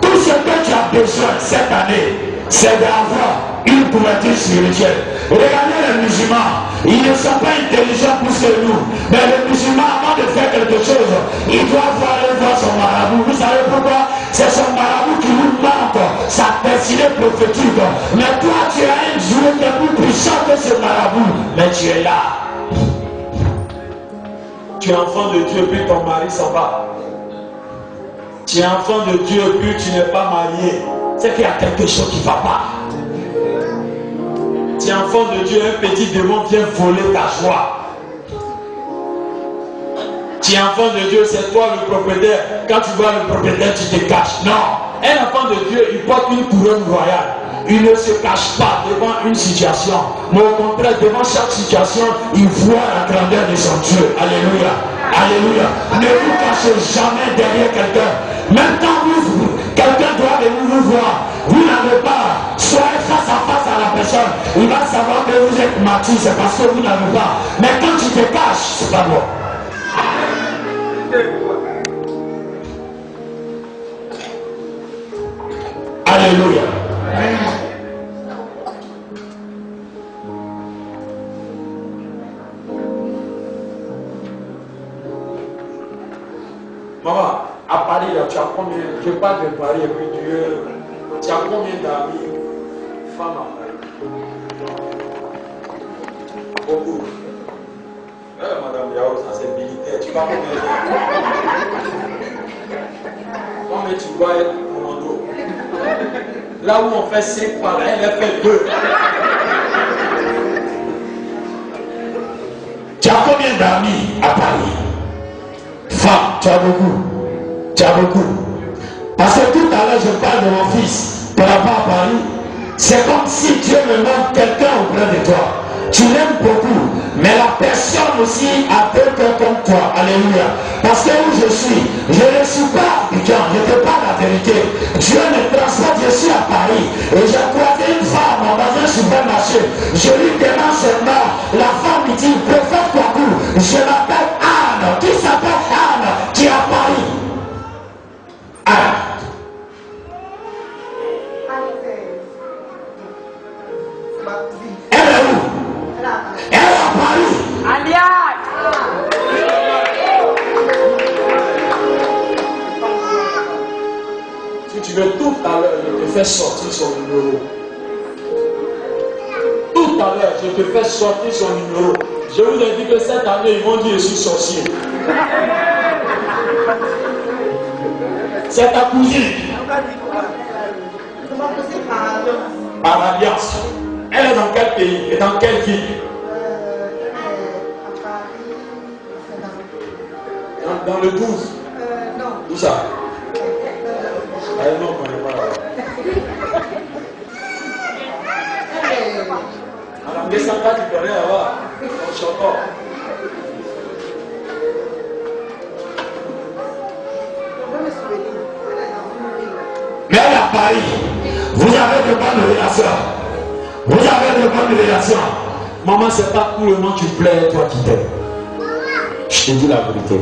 E: Tout ce que tu as besoin cette année, c'est d'avoir une couverture spirituelle. Regardez les musulmans, ils ne sont pas intelligents plus que nous. Mais le musulman, avant de faire quelque chose, il doit aller voir son marabout. Vous savez pourquoi? C'est son marabout qui lui montre sa destinée prophétique. Mais toi, tu as un Dieu qui est plus puissant que ce marabout. Mais tu es là. Tu es enfant de Dieu, puis ton mari s'en va. Tu es enfant de Dieu, puis tu n'es pas marié. C'est qu'il y a quelque chose qui ne va pas. Tu es enfant de Dieu, un petit démon vient voler ta joie. Tu es enfant de Dieu, c'est toi le propriétaire. Quand tu vois le propriétaire, tu te caches. Non. Un enfant de Dieu, il porte une couronne royale. Il ne se cache pas devant une situation. Mais au contraire, devant chaque situation, il voit la grandeur de son Dieu. Alléluia. Alléluia. Ne vous cachez jamais derrière quelqu'un. Même quand quelqu'un doit venir vous voir, vous n'avez pas. Soyez face à face à la personne. Il va savoir que vous êtes mature, c'est parce que vous n'avez pas. Mais quand tu te caches, c'est pas bon. Alléluia. Maman, à Paris, là, tu as combien? Je parle de Paris et puis tu as combien d'amis femmes à Paris? Beaucoup. Madame Yao, ça c'est militaire. Tu vas combien tu vois être commando? Là où on fait 5 fois, là, elle a fait 2. Tu as combien d'amis à Paris? Femmes, tu as beaucoup. Tu as beaucoup. Parce que tout à l'heure, je parle de mon fils par rapport à Paris. C'est comme si Dieu me montre quelqu'un auprès de toi. Tu l'aimes beaucoup, mais la personne aussi a deux cœurs comme toi. Alléluia. Parce que où je ne suis pas piquant, je ne te parle la vérité. Dieu me transporte, je suis à Paris. Et j'ai croisé une femme dans un supermarché. Je lui demande son nom. La femme me dit, prophète Kwaku, je m'appelle Anne. Qui s'appelle Anne, qui est à Paris. Anne. Elle est où? Elle est à Paris. Si tu veux tout à l'heure, je te fais sortir son numéro. Tout à l'heure, je te fais sortir son numéro. Je vous ai dit que cette année, ils vont dire je suis sorcier. C'est ta cousine. Par alliance. Elle est dans quel pays et dans quelle ville? Dans le 12.
F: Non.
E: Où ça? Non, on ne connaît pas là. Alors, mais ça va, tu connais là-bas. On chante. Mais elle est à Paris. Vous avez de bonnes relations. Vous avez de bonnes relations. Maman, c'est pas tout le monde tu plais, toi qui t'aimes. Je te dis la vérité.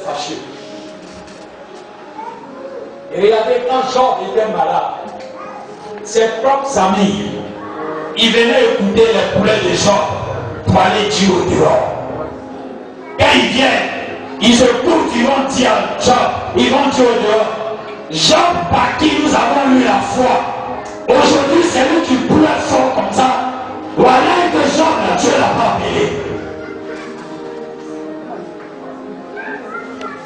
E: Fâché. Et regardez, quand Job était malade, ses propres amis, ils venaient écouter les poulets de Job pour aller dire au dehors. Quand ils viennent, ils écoutent, ils vont dire à Job, ils vont dire au dehors, Job par qui nous avons eu la foi. Aujourd'hui, c'est lui qui pleure fort comme ça. Voilà que Job, Dieu l'a pas appelé.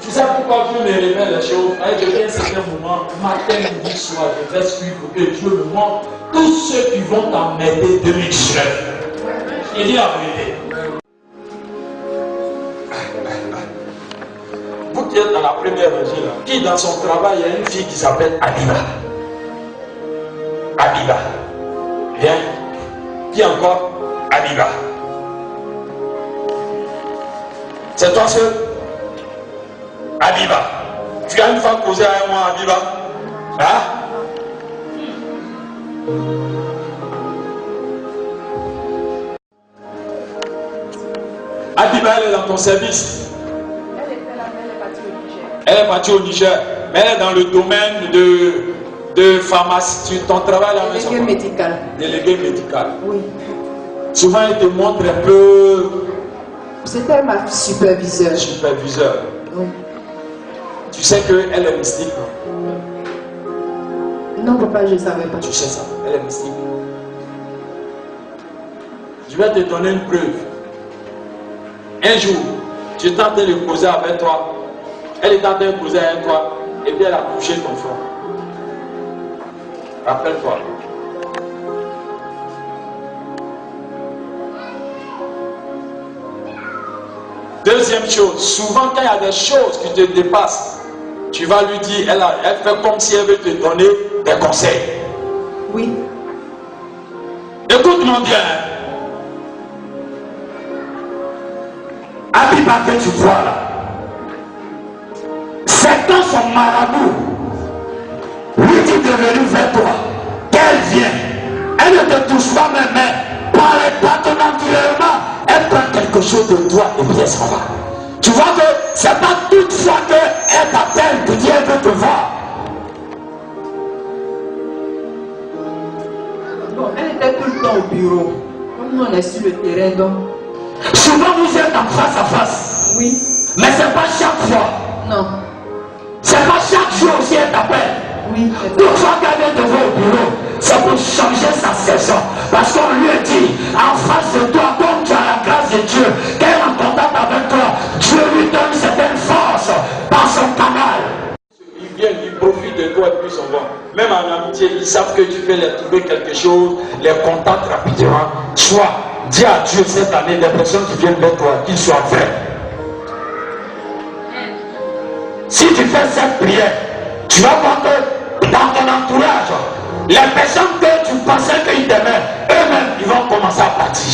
E: Tu sais pourquoi Dieu me révèle les choses? Je viens à un certain moment, matin, midi, soir, je vais suivre pour que Dieu me montre tous ceux qui vont t'emmerder 2019. Il dit la vérité. Vous qui êtes dans la première rangée là, qui dans son travail, il y a une fille qui s'appelle Abiba. Abiba. Viens. Qui encore? Abiba. C'est toi seul? Abiba. Tu as une fois causé avec moi, Abiba? Hein? Abiba, elle est dans ton service. Elle est partie au Niger. Mais elle est dans le domaine de pharmacie. Ton travail là,
B: Délégué médical.
E: Délégué médical.
B: Oui.
E: Souvent, elle te montre un peu.
B: C'était ma superviseure.
E: Superviseur.
B: Oui.
E: Tu sais qu'elle est mystique, non?
B: Non, papa, je ne savais pas.
E: Tu sais ça, elle est mystique. Je vais te donner une preuve. Un jour, tu es en train de causer avec toi. Elle est en train de causer avec toi. Et puis elle a touché ton front. Rappelle-toi. Deuxième chose, souvent quand il y a des choses qui te dépassent, tu vas lui dire, elle fait comme si elle veut te donner des conseils.
B: Oui.
E: Écoute-moi bien. Abiba que tu vois là, c'est quand son marabout lui dit de venir vers toi, qu'elle vient. Elle ne te touche pas même, mais par ton environnement, elle prend quelque chose de toi et bien s'en va. Tu vois que c'est pas toute fois qu'elle t'appelle pour dire elle veut te voir.
B: Bon, elle était tout le temps au bureau. Comme nous on est sur le terrain, donc.
E: Souvent vous êtes en face à face.
B: Oui.
E: Mais c'est pas chaque fois.
B: Non.
E: C'est pas chaque jour aussi elle t'appelle.
B: Oui.
E: Toute fois qu'elle vient te voir au bureau, c'est pour changer sa saison. Parce qu'on lui a dit, en face de toi, comme tu as la grâce de Dieu, qu'elle est en contact avec toi, Dieu lui donne certaines forces par son canal. Ils viennent, ils profitent de toi et puis ils s'en vont. Même en amitié, ils savent que tu peux les trouver quelque chose, les contacts rapidement. Soit, dis à Dieu cette année, des personnes qui viennent vers toi, qu'ils soient vrais. Si tu fais cette prière, tu vas voir que dans ton entourage, les personnes que tu pensais qu'ils t'aimaient, eux-mêmes, ils vont commencer à partir.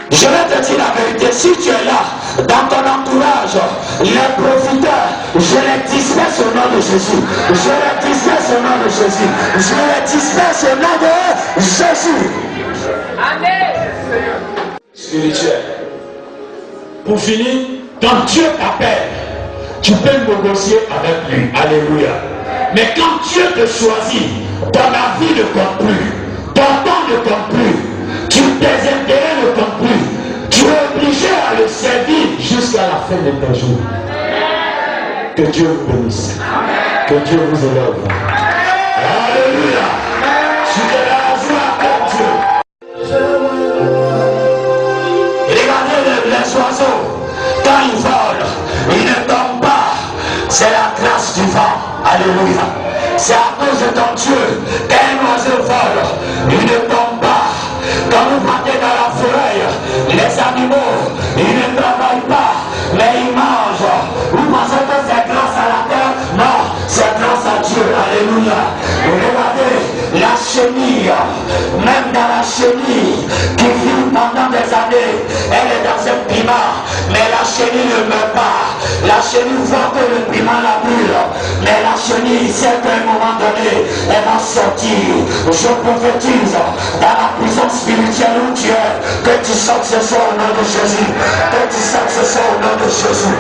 E: Je vais te dire la vérité, si tu es là, dans ton entourage, les profiteurs, je les disperse au nom de Jésus. Je les disperse au nom de Jésus. Je les disperse au nom de Jésus.
C: Amen.
E: Spirituel. Pour finir, quand Dieu t'appelle, tu peux négocier avec lui. Alléluia. Mais quand Dieu te choisit, ton avis ne compte plus, ton temps ne compte plus, tes intérêts ne comptent plus. Tu es obligé à le servir jusqu'à la fin de tes jours. Que Dieu vous bénisse. Que Dieu vous élève. Alléluia. Tu es la joie avec Dieu. Regardez les oiseaux. Quand ils volent, ils ne tombent pas. C'est la grâce du vent. Alléluia. C'est à cause de ton Dieu qu'un oiseau vole. Il ne tombe pas. Quand vous partez dans la forêt, les animaux, ils ne travaillent pas, mais ils mangent. Vous pensez que c'est grâce à la terre? Non, c'est grâce à Dieu. Alléluia. Regardez la chenille, même dans la chenille qui vit pendant des années, elle est dans un piment, mais la chenille ne meurt pas. La chenille voit que le piment la brûle, mais la chenille sait qu'à un moment donné, elle va sortir. Je prophétise dans la prison spirituelle où tu es, que tu sortes ce soir au nom de Jésus. Que tu sortes ce soir au nom de Jésus.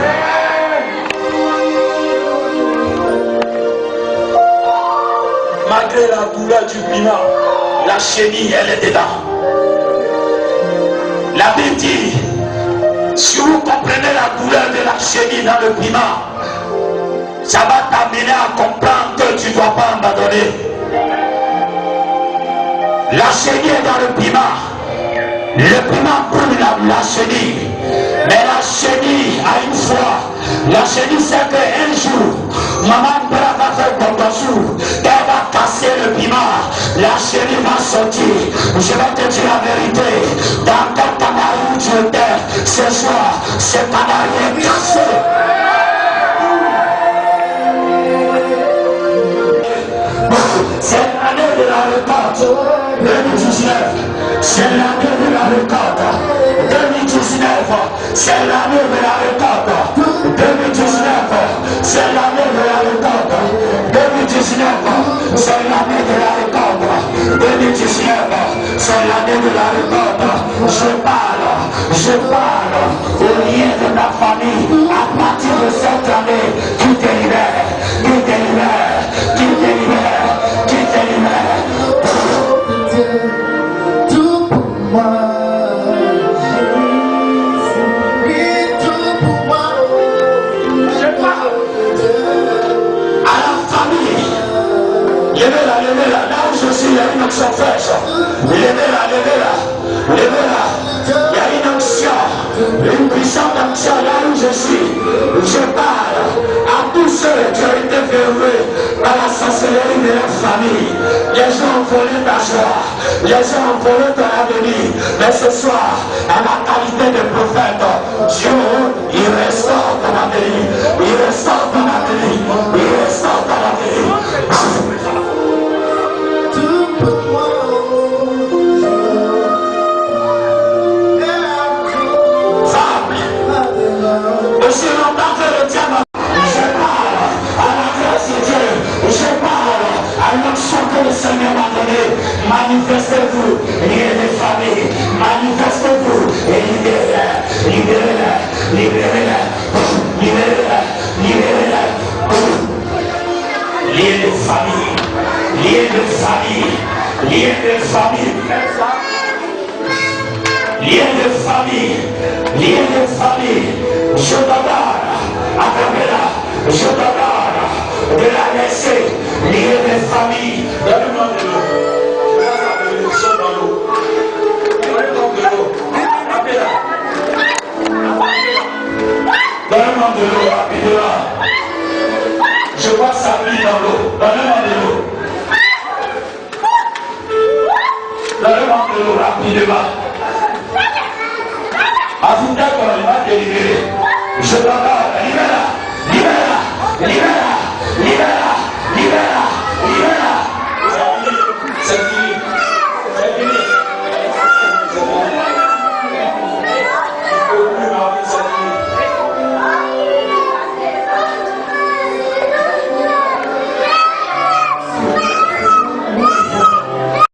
E: Malgré la douleur du piment, la chenille, elle est dedans. La Bible dit, si vous comprenez la douleur de la chenille dans le piment, ça va t'amener à comprendre que tu ne dois pas abandonner. La chenille est dans le piment. Le piment brûle la chenille. Mais la chenille a une foi. La chenille sait qu'un jour, maman va faire bon qu'elle va casser le piment. La chenille va sortir. Je vais te dire la vérité. Dans quel canal où tu étais ce soir, ce canal est cassé. C'est l'année de la récolte 2019. C'est l'année de la récolte 2019. C'est l'année de la récolte 2019. C'est l'année de la récolte 2019. C'est l'année de la récolte 2019. C'est l'année de la récolte. Je parle au lien de ma famille. À partir de cette année, tu te libères, tu te libères, tu te libères, tu te libères.
F: Tout pour moi. Tout pour moi.
E: Je parle à la famille. Levez-la, là où je suis, il y a une action fraîche. Levez-la, levez-la. Il y a une action, une puissante action là où je suis. Je parle à tous ceux qui ont été verrouillés par la sorcellerie de leur famille. Les gens ont volé ta joie, les gens ont volé ton avenir. Mais ce soir, à la qualité de prophète, Dieu, il restaure ton avenir. Il restaure ton avenir. Il restaure ton avenir.
F: Tout pour moi.
E: Aussi longtemps que le diable, je parle à la grâce de Dieu, je parle à l'action que le Seigneur m'a donnée. Manifestez-vous, liez les familles, manifestez-vous et libérez-les, libérez-les, libérez-les, libérez-les, libérez-les. Liez les familles, liez les familles, liez les familles. Liez les familles, liez les familles. Je t'adore, acclamez-la, je t'adore de la laisser, lier les familles. Donne-moi de l'eau. Je vais faire de l'élection dans l'eau. Donne-moi de l'eau. Appelez-la. Donne-moi de l'eau, rapidement. Je vois sa vie dans l'eau. Donne-moi de l'eau. Donne-moi de l'eau, rapidement. Afin d'accord, il va te libérer. Je t'adore, libère-la, libère-la, libère-la, libère-la, libère-la, libère-la. C'est fini, c'est fini, c'est fini.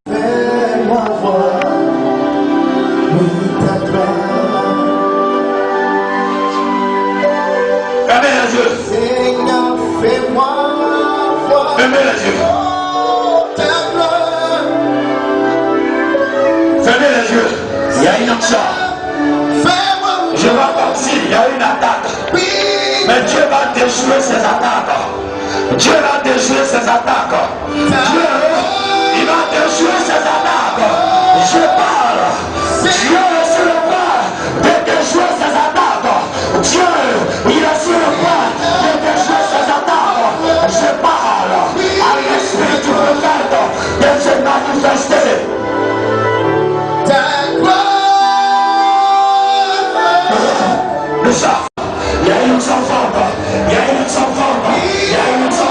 F: Fais-moi voir, oui, ta gloire.
E: Fermez les yeux.
F: Seigneur, fais-moi voir.
E: Fermez les yeux.
F: Ta
E: Dieu va déjouer ses attaques. Dieu, il va déjouer ses attaques. Je parle. Dieu est sur le point de déjouer ses attaques. Dieu, il est sur le point de déjouer ses attaques. Je parle à l'esprit du prophète de se manifester. Ça, il y a une enfant, il y a une enfant, il y a une enfant.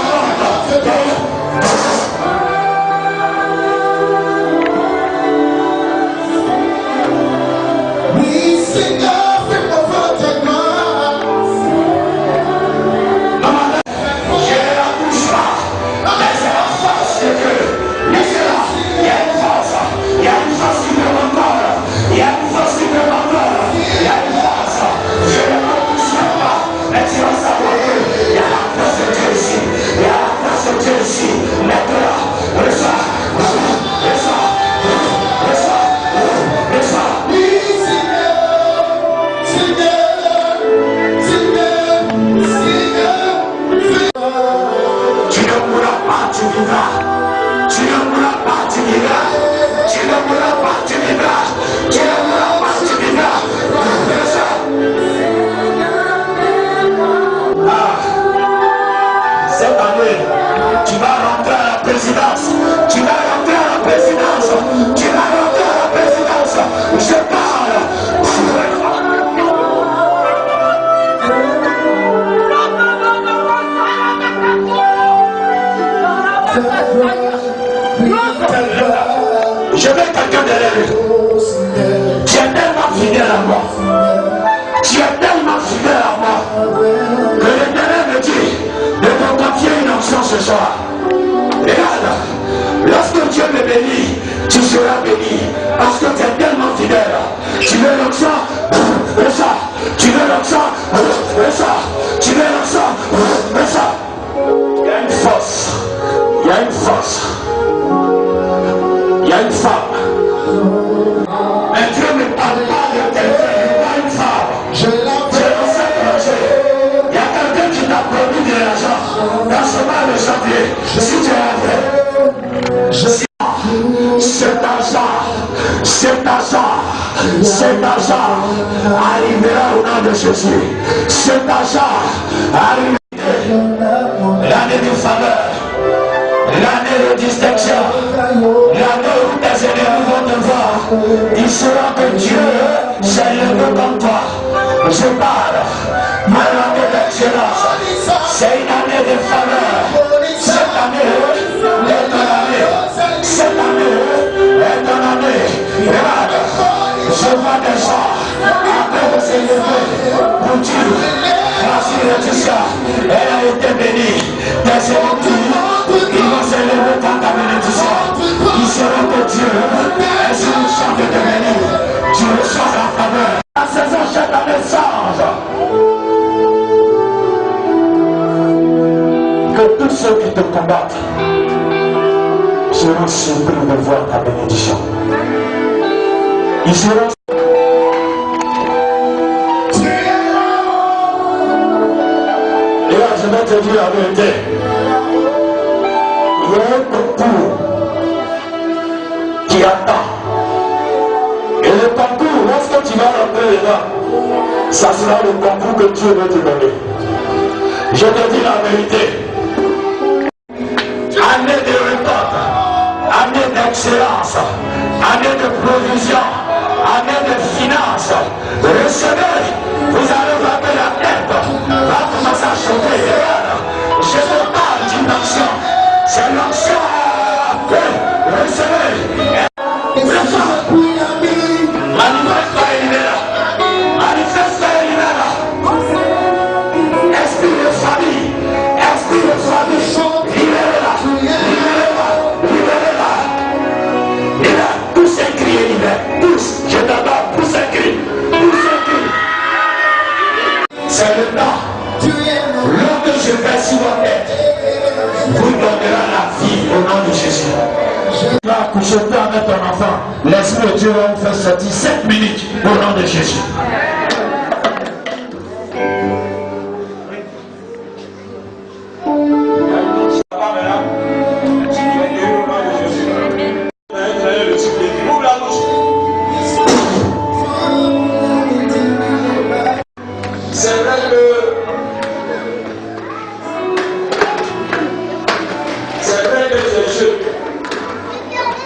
F: We sing up in the front of
E: J'ai la bouche là, mais c'est la force de Dieu. Laissez-la, il y a une force, il y a une force supplémentaire, il y a une force supplémentaire, il y a une force. Je ne me touche pas, mais tu vas savoir qu'il y a la force de Dieu ici, il y a la force de Dieu ici. Maintenant, reçois, reçois, reçois, reçois. Tu ne mourras pas, tu vivras. Tu ne mourras pas, tu vivras. Tu ne mourras pas, tu vivras. Tu ne mourras pas, tu vivras. Cette année, tu vas rentrer à la présidence. Tu vas rentrer à la présidence. Tu vas rentrer à la présidence. Je parle. Je veux quelqu'un derrière lui. Tu es tellement fidèle à moi. Tu es tellement fidèle à moi que l'Éternel me dit de te confier une onction ce soir. Regarde, lorsque Dieu me bénit, tu seras béni. Parce que tu es tellement fidèle. Tu veux l'onction, et ça. Tu veux l'onction, et ça. Tu veux l'onction, et ça. Il y a une force. Il y a une force. Il y a une femme. Mais Dieu ne parle pas de quelqu'un, il pas une femme. Je le sais projet. Il y a quelqu'un qui t'a promis de l'argent dans ce mois de janvier. Si tu es vrai, cet argent arrivera au nom de Jésus. Cet argent arrivera. L'année de faveur. L'année de distinction, l'année où tes ennemis vont te voir, ils sauront que Dieu s'est levé comme toi. Je parle à l'année d'excellence. C'est une année de faveur. Cette année est ton année. Cette année est ton année. Regarde, je vois des gens après de se lever pour Dieu. Voici Laetitia, elle a été bénie. Tes ennemis, ils vont se lever dans ta bénédiction. Ils sauront que Dieu est sur le champ de bénir. Tu reçois la faveur. La saison chaque année change. Que tous ceux qui te combattent seront surpris de voir ta bénédiction. Ils seront. Et là, je vais te dire la vérité. Il y a un concours qui attend. Et le concours, lorsque tu vas rentrer dedans, ça sera le concours que Dieu veut te donner. Je te dis la vérité. Année de récolte, année d'excellence, année de provision, année de finance. Recevez, vous allez voir que la tête va commencer à chauffer. Je te parle d'une onction. C'est l'onction. Recevez. Manifeste-toi et libère. Manifeste-toi et libère. Esprit de famille. Esprit de famille. Libérez-la. Libérez-la. Libérez-la. Libère. Tous un cri et libère. Tous. Je t'adore. Tous un cri. Tous un cri. C'est le temps. Lorsque je vais sur votre tête, vous donnerez la vie au nom de Jésus. Tu vas accoucher, tu vas mettre ton enfant. L'Esprit de Dieu va vous faire sortir 7 minutes au nom de Jésus. Il y a une Dieu.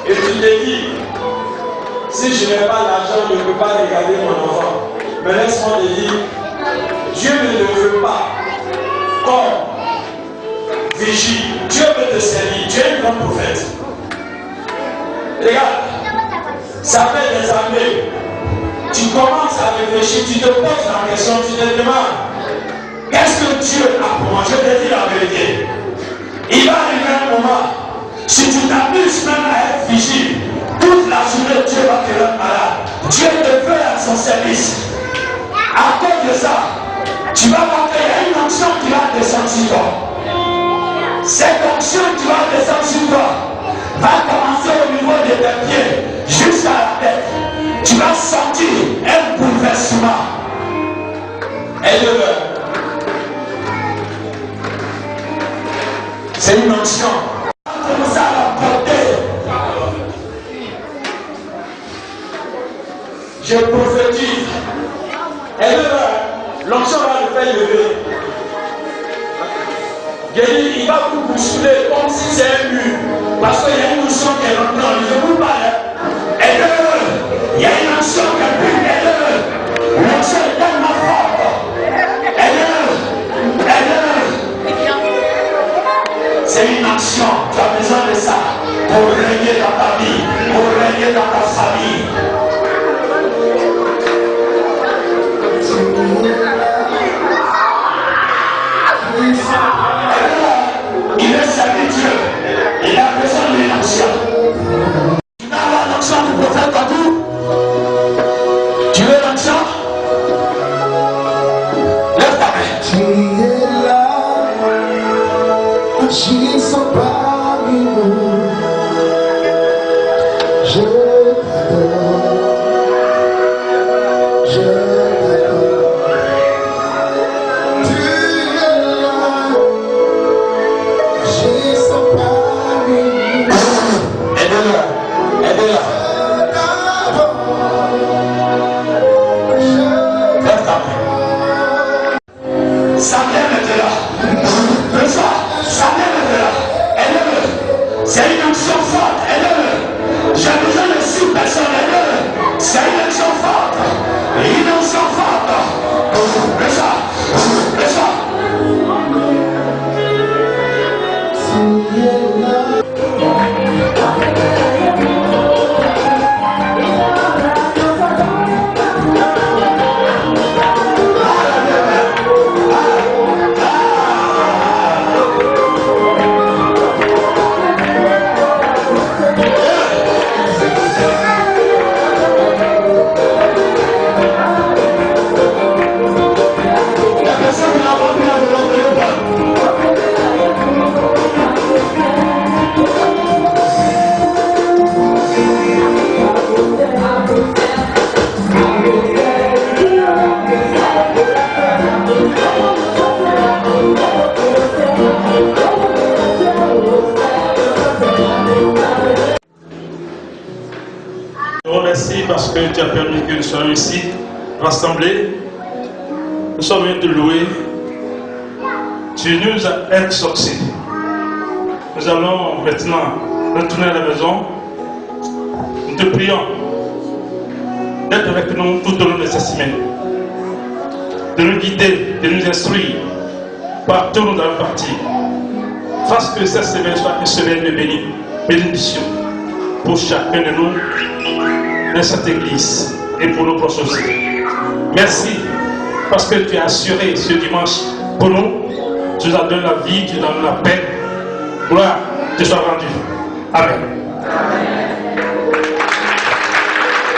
E: Et tu te dis, si je n'ai pas l'argent, je ne peux pas regarder mon enfant. Mais laisse-moi te dire, Dieu ne le veut pas comme vigie. Dieu veut te servir. Dieu est un grand prophète. Regarde, ça fait des années. Tu commences à réfléchir, tu te poses la question, tu te demandes, qu'est-ce que Dieu a pour moi? Je te dis la vérité. Il va arriver un moment, si tu t'amuses même à être vigile, toute la journée Dieu va te rendre malade. Dieu te veut à son service. À cause de ça, tu vas voir qu'il y a une onction qui va descendre sur toi. Cette onction qui va descendre sur toi va commencer au niveau de tes pieds jusqu'à la tête. Tu vas sentir un bouleversement. Éleveur. C'est une onction. Commence à la porter. Je prophétise. Éleveur, l'onction va le faire lever. Il va vous bousculer comme si c'est un mur. Parce qu'il y a une onction qui est rentrée. Je vous parle. Éleveur, il y a une onction qui est plus. Éleveur, l'onction est tellement forte. Éleveur. C'est une action, tu as besoin de ça pour régner dans ta vie, pour régner dans ta famille. Il est servi Dieu, il a besoin d'une action. Tu vas avoir l'action du prophète Adou. Tu veux l'action? Lève ta main.
F: Tu es là, agissant parmi nous. Je t'adore, je t'adore. Tu es là, agissant parmi nous.
E: Aide-la, aide-la. Lève ta main. Ça vient maintenant. Le soir, ça vient maintenant. Aide-le. C'est une action forte. Aide-le. J'ai besoin de 6 personnes. Aide-le. C'est une action forte. Une action forte. Le soir, le soir.
F: Tu es là.
E: La personne qui n'a pas vu la volonté de Dieu.
G: Je te remercie parce que tu as permis que nous soyons ici, rassemblés. Nous sommes venus te louer. Tu nous as exaucés. Nous allons maintenant retourner à la maison. Nous te prions d'être avec nous tout au long de cette semaine. De nous guider, de nous instruire partout où nous allons partir. Fasse que cette semaine soit une semaine de bénédiction pour chacun de nous dans cette église et pour nos proches aussi. Merci parce que tu as assuré ce dimanche pour nous. Tu nous as donné la vie, tu nous as donné la paix. Gloire te soit rendue. Amen.